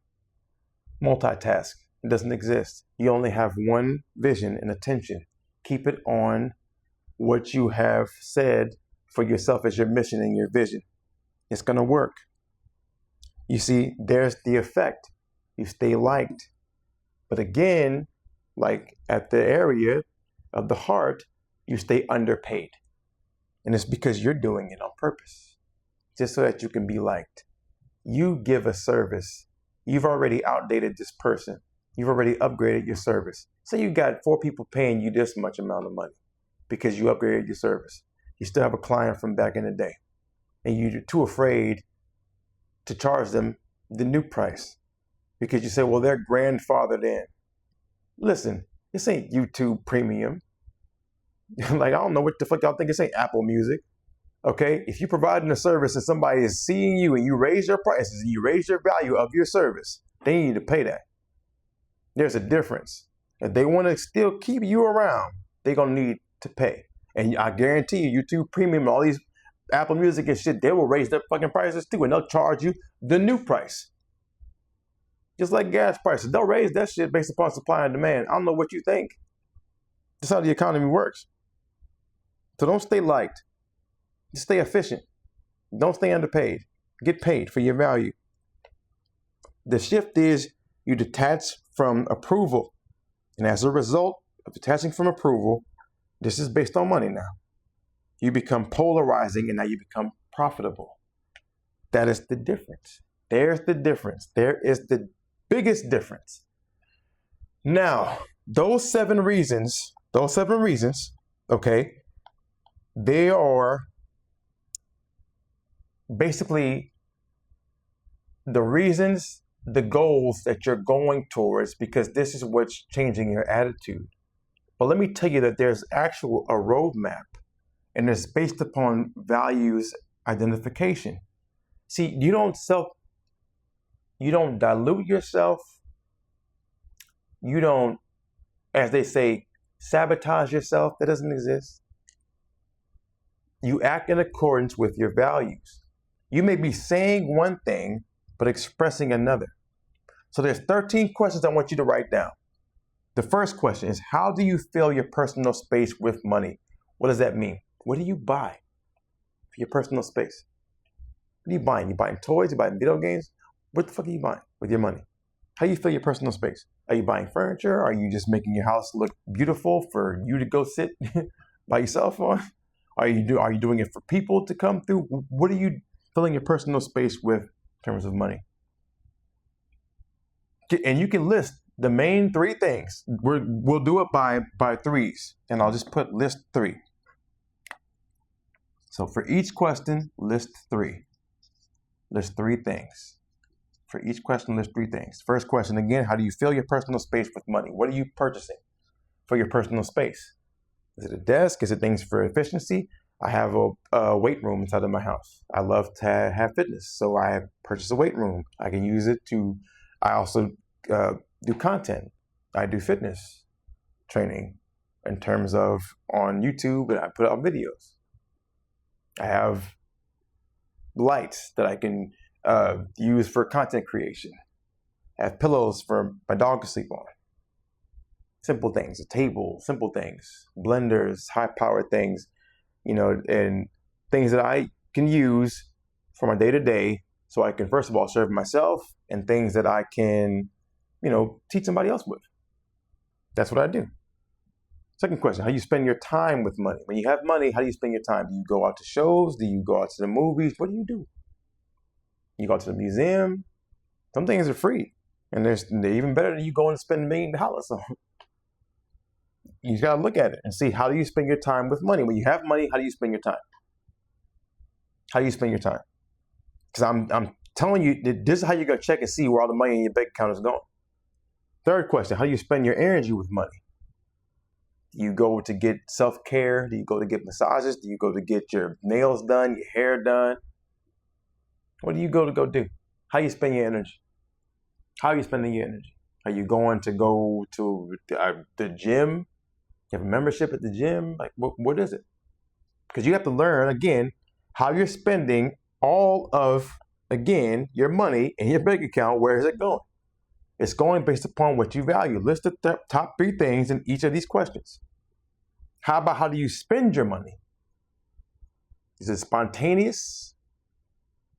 multitask. It doesn't exist. You only have one vision and attention. Keep it on what you have said for yourself as your mission and your vision. It's going to work. You see, there's the effect. You stay liked. But again, like at the area of the heart, you stay underpaid. And it's because you're doing it on purpose, just so that you can be liked. You give a service. You've already outdated this person. You've already upgraded your service. Say you got 4 people paying you this much amount of money because you upgraded your service. You still have a client from back in the day, and you're too afraid to charge them the new price because you say, well, they're grandfathered in. Listen, this ain't YouTube Premium. Like, I don't know what the fuck y'all think. This ain't Apple Music. Okay? If you're providing a service and somebody is seeing you and you raise your prices and you raise your value of your service, they need to pay that. There's a difference. If they want to still keep you around, they're going to need to pay. And I guarantee you, YouTube Premium, all these Apple Music and shit, they will raise their fucking prices too, and they'll charge you the new price. Just like gas prices. They'll raise that shit based upon supply and demand. I don't know what you think. That's how the economy works. So don't stay liked. Just stay efficient. Don't stay underpaid. Get paid for your value. The shift is you detach from approval. And as a result of detaching from approval, this is based on money now. You become polarizing, and now you become profitable. That is the difference. There's the difference. There is the biggest difference. Now, those seven reasons, okay, they are basically the reasons, the goals that you're going towards, because this is what's changing your attitude. But let me tell you that there's actual a roadmap, and it's based upon values identification. See, you don't dilute yourself. You don't, as they say, sabotage yourself. That doesn't exist. You act in accordance with your values. You may be saying one thing, but expressing another. So there's 13 questions I want you to write down. The first question is, how do you fill your personal space with money? What does that mean? What do you buy for your personal space? What are you buying? You buying toys? You buying video games? What the fuck are you buying with your money? How do you fill your personal space? Are you buying furniture? Are you just making your house look beautiful for you to go sit by yourself on? Are you doing it for people to come through? What are you filling your personal space with in terms of money? And you can list the main 3 things. We'll do it by threes, and I'll just put list 3. So for each question, list 3. List 3 things. For each question, list 3 things. First question, again, how do you fill your personal space with money? What are you purchasing for your personal space? Is it a desk? Is it things for efficiency? I have a weight room inside of my house. I love to have fitness, so I purchase a weight room. I can use it to, I also do content. I do fitness training in terms of on YouTube, and I put out videos. I have lights that I can use for content creation. I have pillows for my dog to sleep on. Simple things, a table, simple things, blenders, high-powered things, and things that I can use for my day-to-day so I can, first of all, serve myself, and things that I can, teach somebody else with. That's what I do. Second question, how do you spend your time with money? When you have money, how do you spend your time? Do you go out to shows? Do you go out to the movies? What do you do? You go to the museum? Some things are free, and they're even better than you going to spend $1 million on. You got to look at it and see, how do you spend your time with money? When you have money, how do you spend your time? How do you spend your time? Because I'm telling you, this is how you're going to check and see where all the money in your bank account is going. Third question, how do you spend your energy with money? Do you go to get self-care? Do you go to get massages? Do you go to get your nails done, your hair done? What do you go do? How do you spend your energy? How are you spending your energy? Are you going to go to the gym? You have a membership at the gym? Like, what is it? Because you have to learn, again, how you're spending all of, again, your money in your bank account. Where is it going? It's going based upon what you value. List the top 3 things in each of these questions. How about how do you spend your money? Is it spontaneous?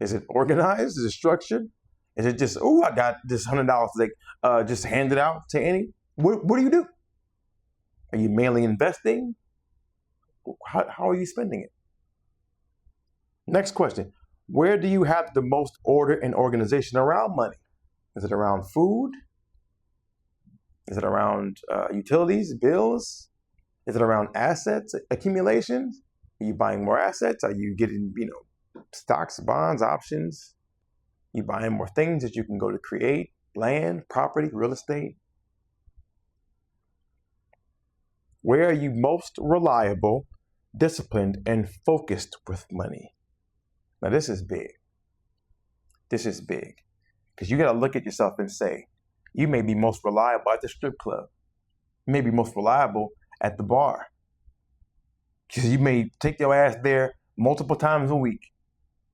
Is it organized? Is it structured? Is it just, I got this $100, just hand it out to any? What do you do? Are you mainly investing? How are you spending it? Next question. Where do you have the most order and organization around money? Is it around food? Is it around utilities, bills? Is it around assets accumulations? Are you buying more assets? Are you getting, stocks, bonds, options? Are you buying more things that you can go to create? Land, property, real estate? Where are you most reliable, disciplined, and focused with money? Now, this is big. This is big. Because you got to look at yourself and say, you may be most reliable at the strip club. You may be most reliable at the bar. Because you may take your ass there multiple times a week.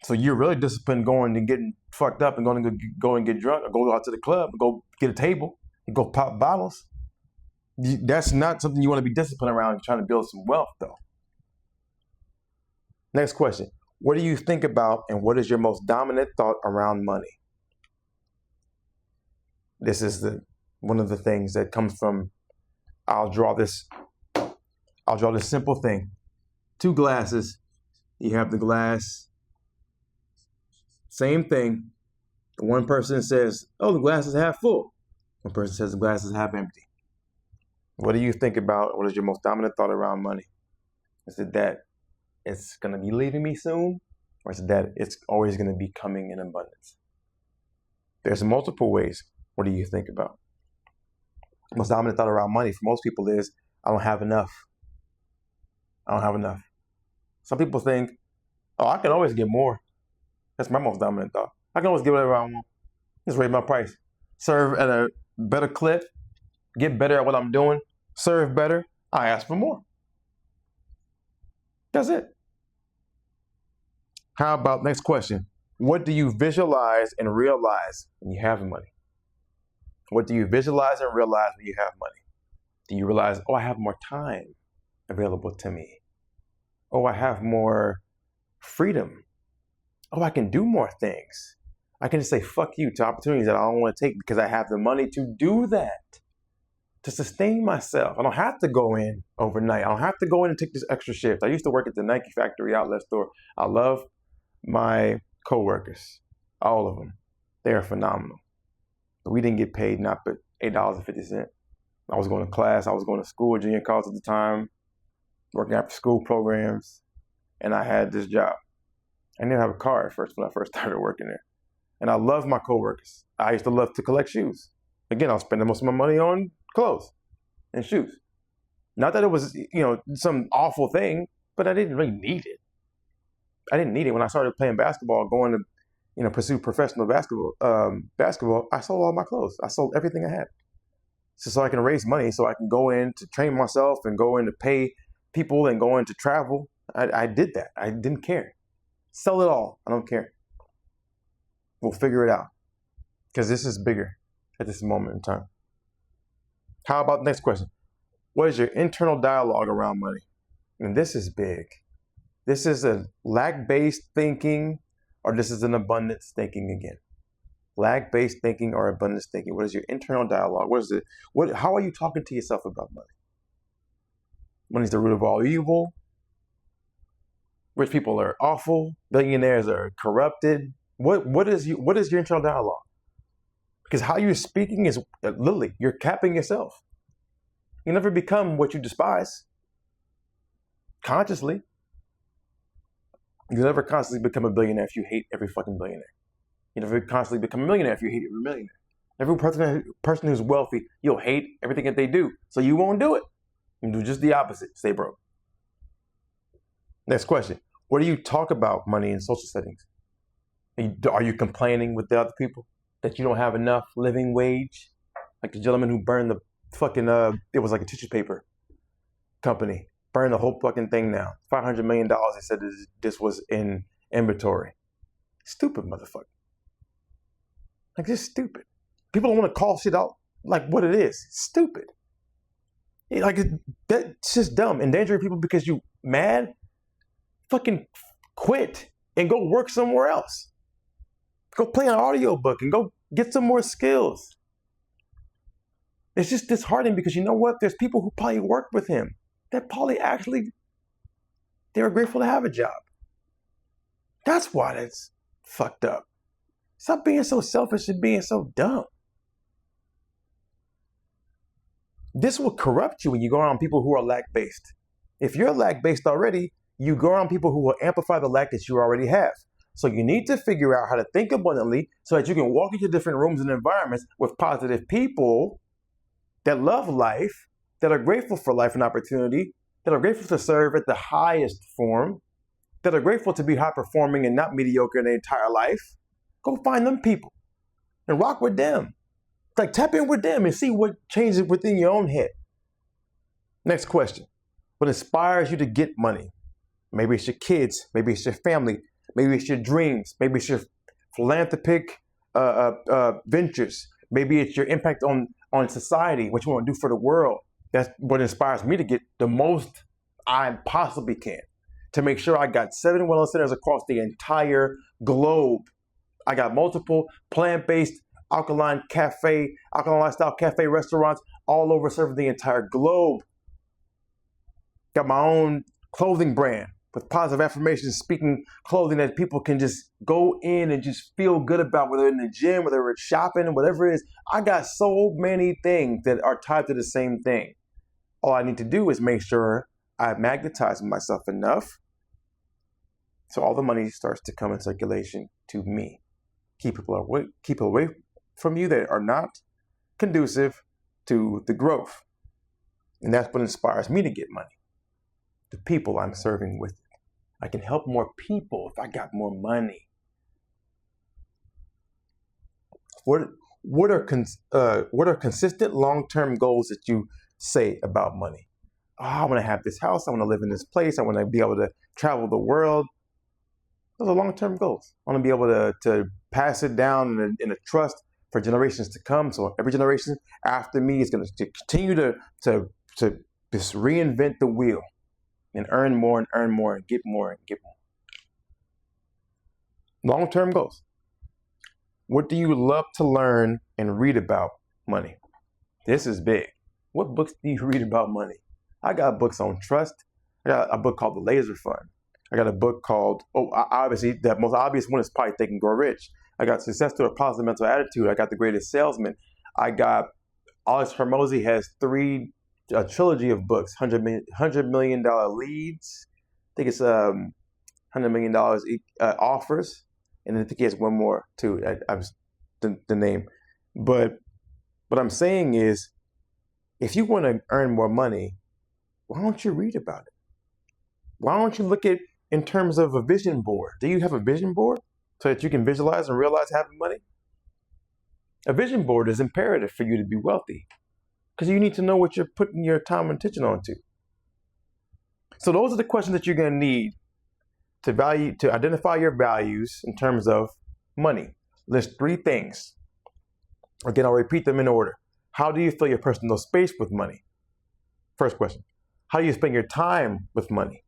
So you're really disciplined going and getting fucked up and going to go and get drunk, or go out to the club and go get a table and go pop bottles. That's not something you want to be disciplined around. You're trying to build some wealth, though. Next question. What do you think about, and what is your most dominant thought around money? This is one of the things that comes from, I'll draw this simple thing. 2 glasses. You have the glass. Same thing. One person says, the glass is half full. One person says the glass is half empty. What do you think about, what is your most dominant thought around money? Is it that it's going to be leaving me soon? Or is it that it's always going to be coming in abundance? There's multiple ways. What do you think about? The most dominant thought around money for most people is, I don't have enough. I don't have enough. Some people think, I can always get more. That's my most dominant thought. I can always get whatever I want. Just raise my price. Serve at a better clip. Get better at what I'm doing. Serve better. I ask for more. That's it. How about next question? What do you visualize and realize when you have money? What do you visualize and realize when you have money? Do you realize, I have more time available to me? I have more freedom. I can do more things. I can just say fuck you to opportunities that I don't want to take because I have the money to do that, to sustain myself. I don't have to go in overnight. I don't have to go in and take this extra shift. I used to work at the Nike factory outlet store. I love my coworkers, all of them. They are phenomenal. But we didn't get paid not but $8.50. I was going to class. I was going to school, junior college at the time, working after school programs. and I had this job. I didn't have a car at first when I first started working there. And I love my coworkers. I used to love to collect shoes. Again, I was spending most of my money on clothes and shoes. Not that it was, some awful thing, but I didn't really need it. I didn't need it. When I started playing basketball, going to, pursue professional basketball, I sold all my clothes. I sold everything I had. So I can raise money, so I can go in to train myself and go in to pay people and go in to travel. I did that. I didn't care. Sell it all. I don't care. We'll figure it out. Because this is bigger at this moment in time. How about the next question? What is your internal dialogue around money? And this is big. This is a lack-based thinking, or this is an abundance thinking again. Lack-based thinking or abundance thinking. What is your internal dialogue? What is it? How are you talking to yourself about money? Money is the root of all evil. Rich people are awful. Billionaires are corrupted. What is your internal dialogue? Because how you're speaking is literally, you're capping yourself. You never become what you despise. Consciously. You never constantly become a billionaire if you hate every fucking billionaire. You never constantly become a millionaire if you hate every millionaire. Every person who's wealthy, you'll hate everything that they do. So you won't do it. You do just the opposite. Stay broke. Next question. What do you talk about money in social settings? Are you complaining with the other people that you don't have enough living wage? Like the gentleman who burned the fucking, it was like a tissue paper company. Burned the whole fucking thing down. $500 million, they said this was in inventory. Stupid motherfucker. Like, just stupid. People don't want to call shit out like what it is. Stupid. That's just dumb. Endangering people because you mad? Fucking quit and go work somewhere else. Go play an audiobook and go get some more skills. It's just disheartening because you know what? There's people who probably work with him that probably they were grateful to have a job. That's why that's fucked up. Stop being so selfish and being so dumb. This will corrupt you when you go around people who are lack-based. If you're lack-based already, you go around people who will amplify the lack that you already have. So you need to figure out how to think abundantly so that you can walk into different rooms and environments with positive people that love life, that are grateful for life and opportunity, that are grateful to serve at the highest form, that are grateful to be high performing and not mediocre in their entire life. Go find them people and rock with them. Like, tap in with them and see what changes within your own head. Next question. What inspires you to get money? Maybe it's your kids. Maybe it's your family. Maybe it's your dreams. Maybe it's your philanthropic ventures. Maybe it's your impact on society, what you want to do for the world. That's what inspires me to get the most I possibly can to make sure I got 7 wellness centers across the entire globe. I got multiple plant-based alkaline lifestyle cafe restaurants all over serving the entire globe. Got my own clothing brand with positive affirmations, speaking clothing that people can just go in and just feel good about, whether in the gym, whether it's shopping, whatever it is. I got so many things that are tied to the same thing. All I need to do is make sure I magnetize myself enough so all the money starts to come in circulation to me. Keep people away from you that are not conducive to the growth. And that's what inspires me to get money. The people I'm serving with it. I can help more people if I got more money. What are consistent long-term goals that you say about money? Oh, I want to have this house. I want to live in this place. I want to be able to travel the world. Those are long-term goals. I want to be able to pass it down in a trust for generations to come. So every generation after me is going to continue to just reinvent the wheel and earn more and get more and get more. Long-term goals. What do you love to learn and read about money? This is big. What books do you read about money? I got books on trust. I got a book called The Laser Fund. I got a book called, obviously, the most obvious one is probably Think and Grow Rich. I got Success Through a Positive Mental Attitude. I got The Greatest Salesman. I got, Alex Hormozi has a trilogy of books, $100 million Leads. I think it's $100 million offers, and I think he has one more too. I'm the name, but what I'm saying is, if you want to earn more money, why don't you read about it? Why don't you look at in terms of a vision board? Do you have a vision board so that you can visualize and realize having money? A vision board is imperative for you to be wealthy because you need to know what you're putting your time and attention onto. So those are the questions that you're going to need to identify your values in terms of money. List 3 things. Again, I'll repeat them in order. How do you fill your personal space with money? First question. How do you spend your time with money?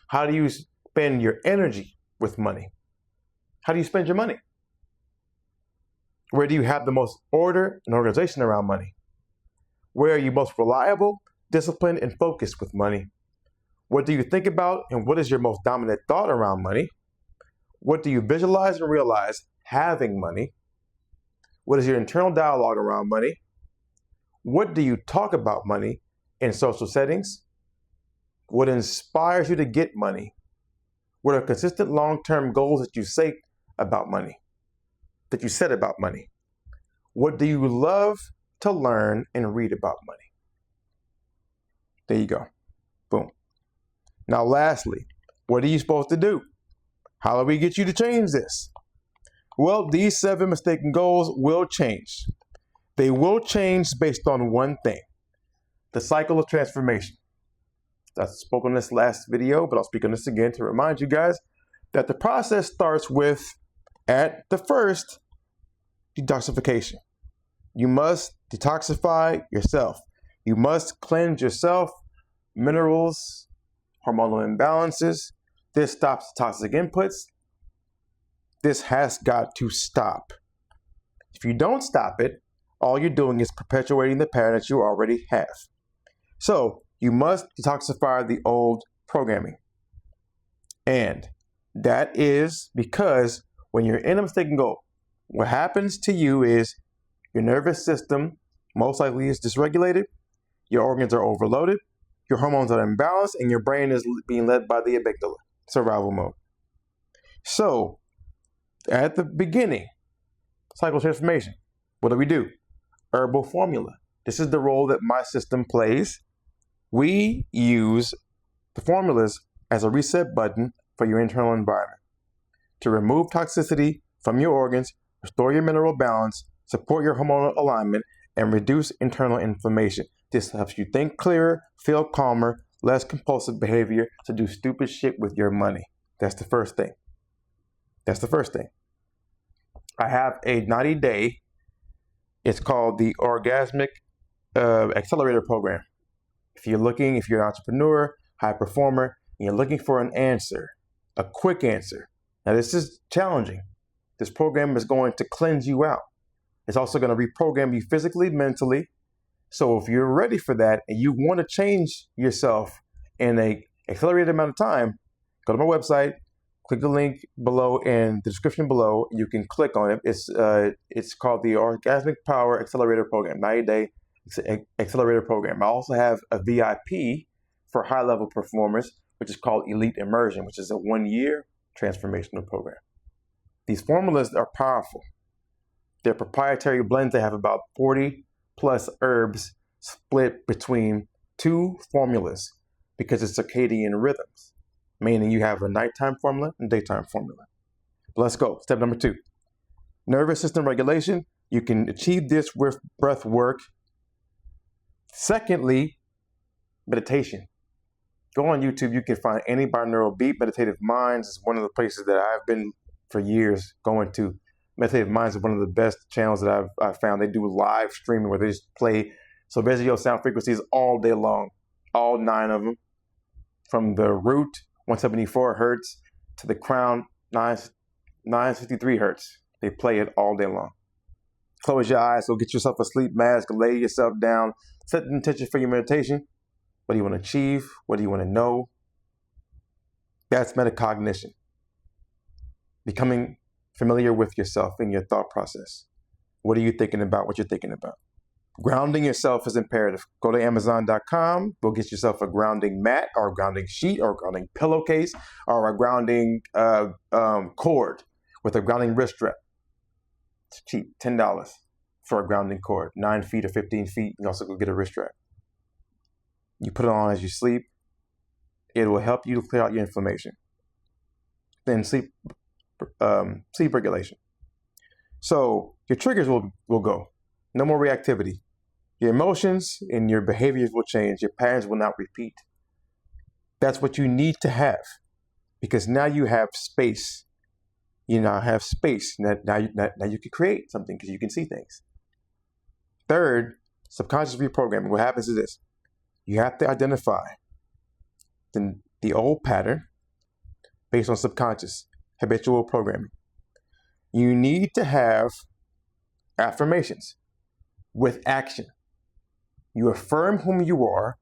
How do you spend your energy with money? How do you spend your money? Where do you have the most order and organization around money? Where are you most reliable, disciplined, and focused with money? What do you think about and what is your most dominant thought around money? What do you visualize and realize having money? What is your internal dialogue around money? What do you talk about money in social settings? What inspires you to get money? What are consistent long-term goals that you set about money? What do you love to learn and read about money? There you go. Boom. Now, lastly, what are you supposed to do? How do we get you to change this? Well, these 7 mistaken goals will change. They will change based on one thing: the cycle of transformation. I spoke on this last video, but I'll speak on this again to remind you guys that the process starts with, at the first, detoxification. You must detoxify yourself. You must cleanse yourself, minerals, hormonal imbalances. This stops toxic inputs. This has got to stop. If you don't stop it, all you're doing is perpetuating the pattern that you already have. So you must detoxify the old programming. And that is because when you're in a mistaken goal, what happens to you is your nervous system most likely is dysregulated, your organs are overloaded, your hormones are imbalanced, and your brain is being led by the amygdala, survival mode. So at the beginning, cycle transformation, what do? Herbal formula. This is the role that my system plays. We use the formulas as a reset button for your internal environment to remove toxicity from your organs, restore your mineral balance, support your hormonal alignment, and reduce internal inflammation. This helps you think clearer, feel calmer, less compulsive behavior to do stupid shit with your money. That's the first thing. I have a 90-day, it's called the Orgasmic Accelerator program. If you're an entrepreneur, high performer, and you're looking for an answer, a quick answer. Now, this is challenging. This program is going to cleanse you out. It's also going to reprogram you physically, mentally. So if you're ready for that and you want to change yourself in an accelerated amount of time, go to my website, click the link below in the description below. You can click on it. It's called the Orgasmic Power Accelerator Program, 90-day Accelerator Program. I also have a VIP for high-level performers, which is called Elite Immersion, which is a 1-year transformational program. These formulas are powerful. They're proprietary blends. They have about 40 plus herbs split between 2 formulas because it's circadian rhythms, meaning you have a nighttime formula and daytime formula. But let's go. Step number 2, nervous system regulation. You can achieve this with breath work. Secondly, meditation. Go on YouTube. You can find any binaural beat. Meditative Minds is one of the places that I've been for years going to. Meditative Minds is one of the best channels that I've found. They do live streaming where they just play Silvesio sound frequencies all day long, all 9 of them, from the root 174 hertz to the crown 953 hertz. They play it all day long. Close your eyes, go get yourself a sleep mask, lay yourself down, set the intention for your meditation. What do you want to achieve? What do you want to know? That's metacognition. Becoming familiar with yourself and your thought process. What are you thinking about? What you're thinking about? Grounding yourself is imperative. Go to Amazon.com. Go get yourself a grounding mat or a grounding sheet or a grounding pillowcase or a grounding cord with a grounding wrist strap. It's cheap, $10 for a grounding cord, 9 feet or 15 feet. You also go get a wrist strap. You put it on as you sleep. It will help you to clear out your inflammation. Then sleep regulation. So your triggers will go. No more reactivity. Your emotions and your behaviors will change. Your patterns will not repeat. That's what you need to have, because now you have space. You now have space. Now you can create something because you can see things. Third, subconscious reprogramming. What happens is this. You have to identify the old pattern based on subconscious, habitual programming. You need to have affirmations with action. You affirm whom you are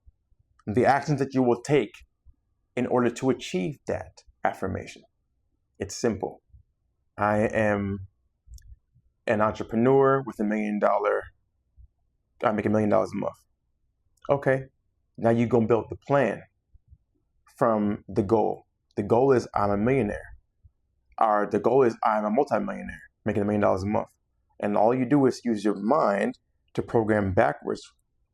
and the actions that you will take in order to achieve that affirmation. It's simple. I am an entrepreneur with $1 million. I make $1 million a month. Okay, now you're going to build the plan from the goal. The goal is I'm a millionaire. Or the goal is I'm a multimillionaire, making $1 million a month. And all you do is use your mind to program backwards.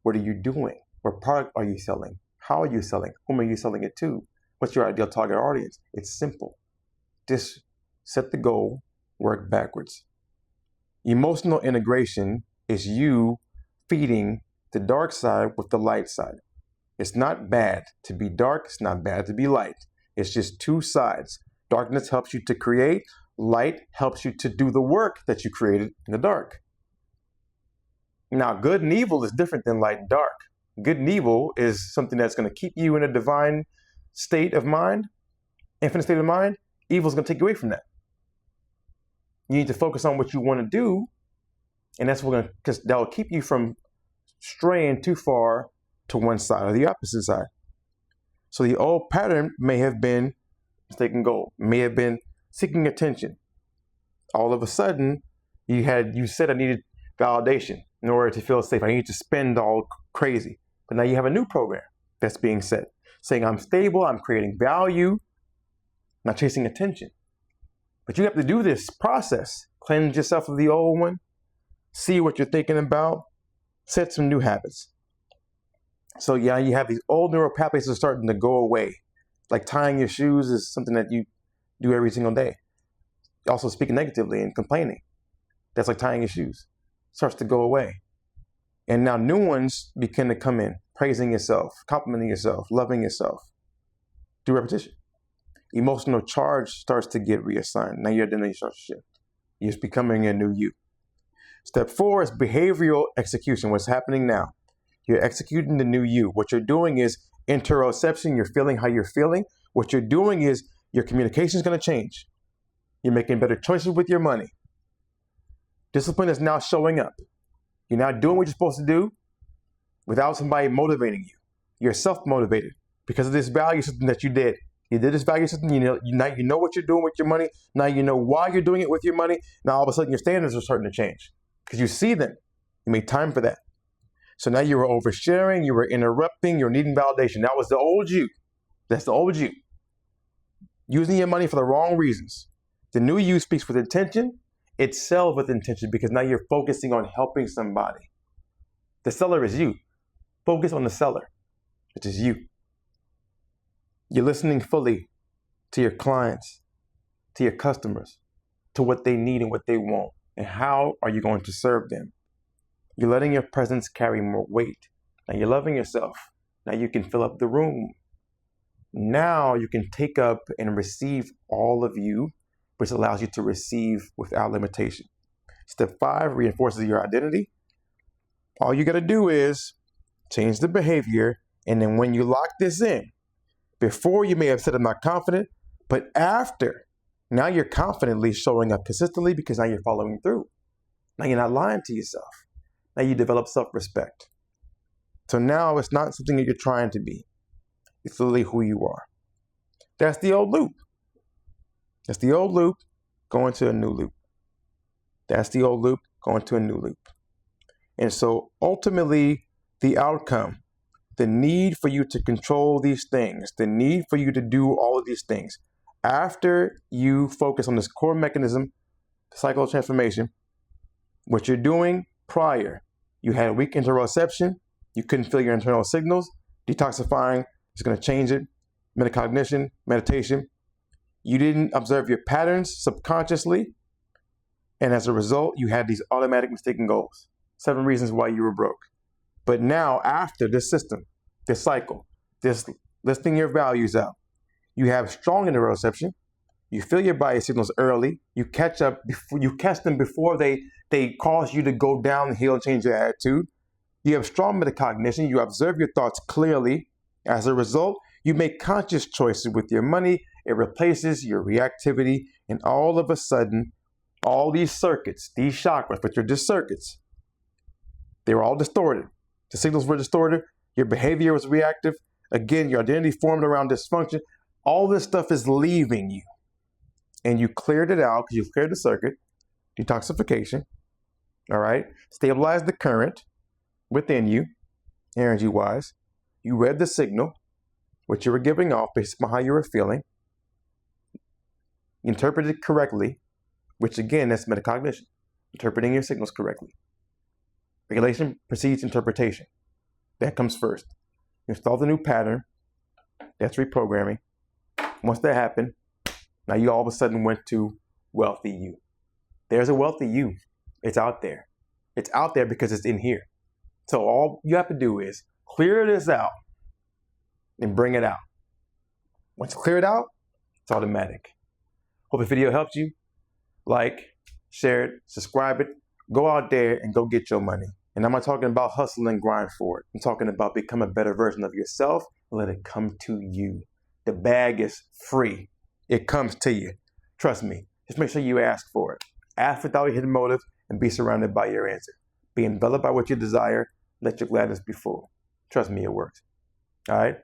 What are you doing? What product are you selling? How are you selling? Whom are you selling it to? What's your ideal target audience? It's simple. Just set the goal, work backwards. Emotional integration is you feeding the dark side with the light side. It's not bad to be dark. It's not bad to be light. It's just two sides. Darkness helps you to create. Light helps you to do the work that you created in the dark. Now, good and evil is different than light and dark. Good and evil is something that's going to keep you in a divine state of mind, infinite state of mind. Evil is going to take you away from that. You need to focus on what you want to do, and that's because that will keep you from straying too far to one side or the opposite side. So the old pattern may have been mistaken goal, may have been seeking attention. All of a sudden, you said I needed validation in order to feel safe. I need to spend all crazy. But now you have a new program that's being set, saying I'm stable, I'm creating value, not chasing attention. But you have to do this process. Cleanse yourself of the old one, see what you're thinking about, set some new habits. So yeah, you have these old neural pathways that are starting to go away. Like tying your shoes is something that you do every single day. Also speaking negatively and complaining. That's like tying your shoes. Starts to go away. And now new ones begin to come in, praising yourself, complimenting yourself, loving yourself. Do repetition. Emotional charge starts to get reassigned. Now your identity starts to shift. You're just becoming a new you. Step 4 is behavioral execution. What's happening now? You're executing the new you. What you're doing is interoception. You're feeling how you're feeling. What you're doing is your communication is going to change. You're making better choices with your money. Discipline is now showing up. You're now doing what you're supposed to do without somebody motivating you. You're self-motivated because of this value system that you did. You did this value system. Now you know what you're doing with your money. Now you know why you're doing it with your money. Now all of a sudden your standards are starting to change because you see them. You made time for that. So now you were oversharing. You were interrupting. You're needing validation. That was the old you. That's the old you. Using your money for the wrong reasons. The new you speaks with intention. It sells with intention because now you're focusing on helping somebody. The seller is you. Focus on the seller, which is you. You're listening fully to your clients, to your customers, to what they need and what they want, and how are you going to serve them. You're letting your presence carry more weight. Now you're loving yourself. Now you can fill up the room. Now you can take up and receive all of you, which allows you to receive without limitation. Step 5 reinforces your identity. All you got to do is change the behavior, and then when you lock this in, before you may have said I'm not confident, but after, now you're confidently showing up consistently because now you're following through. Now you're not lying to yourself. Now you develop self-respect. So now it's not something that you're trying to be. It's literally who you are. That's the old loop. That's the old loop going to a new loop. That's the old loop going to a new loop. And so ultimately, the outcome, the need for you to control these things, the need for you to do all of these things, after you focus on this core mechanism, the cycle of transformation, what you're doing prior, you had weak interoception, you couldn't feel your internal signals, detoxifying is going to change it, metacognition, meditation. You didn't observe your patterns subconsciously, and as a result, you had these automatic mistaken goals. 7 reasons why you were broke. But now, after this system, this cycle, this listing your values out, you have strong interoception. You feel your body signals early. You catch them before they cause you to go downhill and change your attitude. You have strong metacognition. You observe your thoughts clearly. As a result, you make conscious choices with your money. It replaces your reactivity, and all of a sudden, all these circuits, these chakras, which are just circuits, they were all distorted. The signals were distorted. Your behavior was reactive. Again, your identity formed around dysfunction. All this stuff is leaving you. And you cleared it out because you cleared the circuit, detoxification, all right? Stabilize the current within you, energy-wise. You read the signal, what you were giving off based on how you were feeling. You interpreted it correctly, which again, that's metacognition, interpreting your signals correctly. Regulation precedes interpretation. That comes first. You install the new pattern. That's reprogramming. Once that happened, now you all of a sudden went to wealthy you. There's a wealthy you. It's out there. It's out there because it's in here. So all you have to do is clear this out and bring it out. Once you clear it out, it's automatic. Hope the video helped you. Like, share it, subscribe it. Go out there and go get your money. And I'm not talking about hustle and grind for it. I'm talking about become a better version of yourself and let it come to you. The bag is free. It comes to you. Trust me. Just make sure you ask for it. Ask without a hidden motive and be surrounded by your answer. Be enveloped by what you desire. Let your gladness be full. Trust me, it works. All right?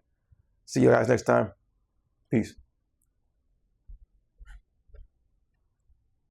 See you guys next time. Peace.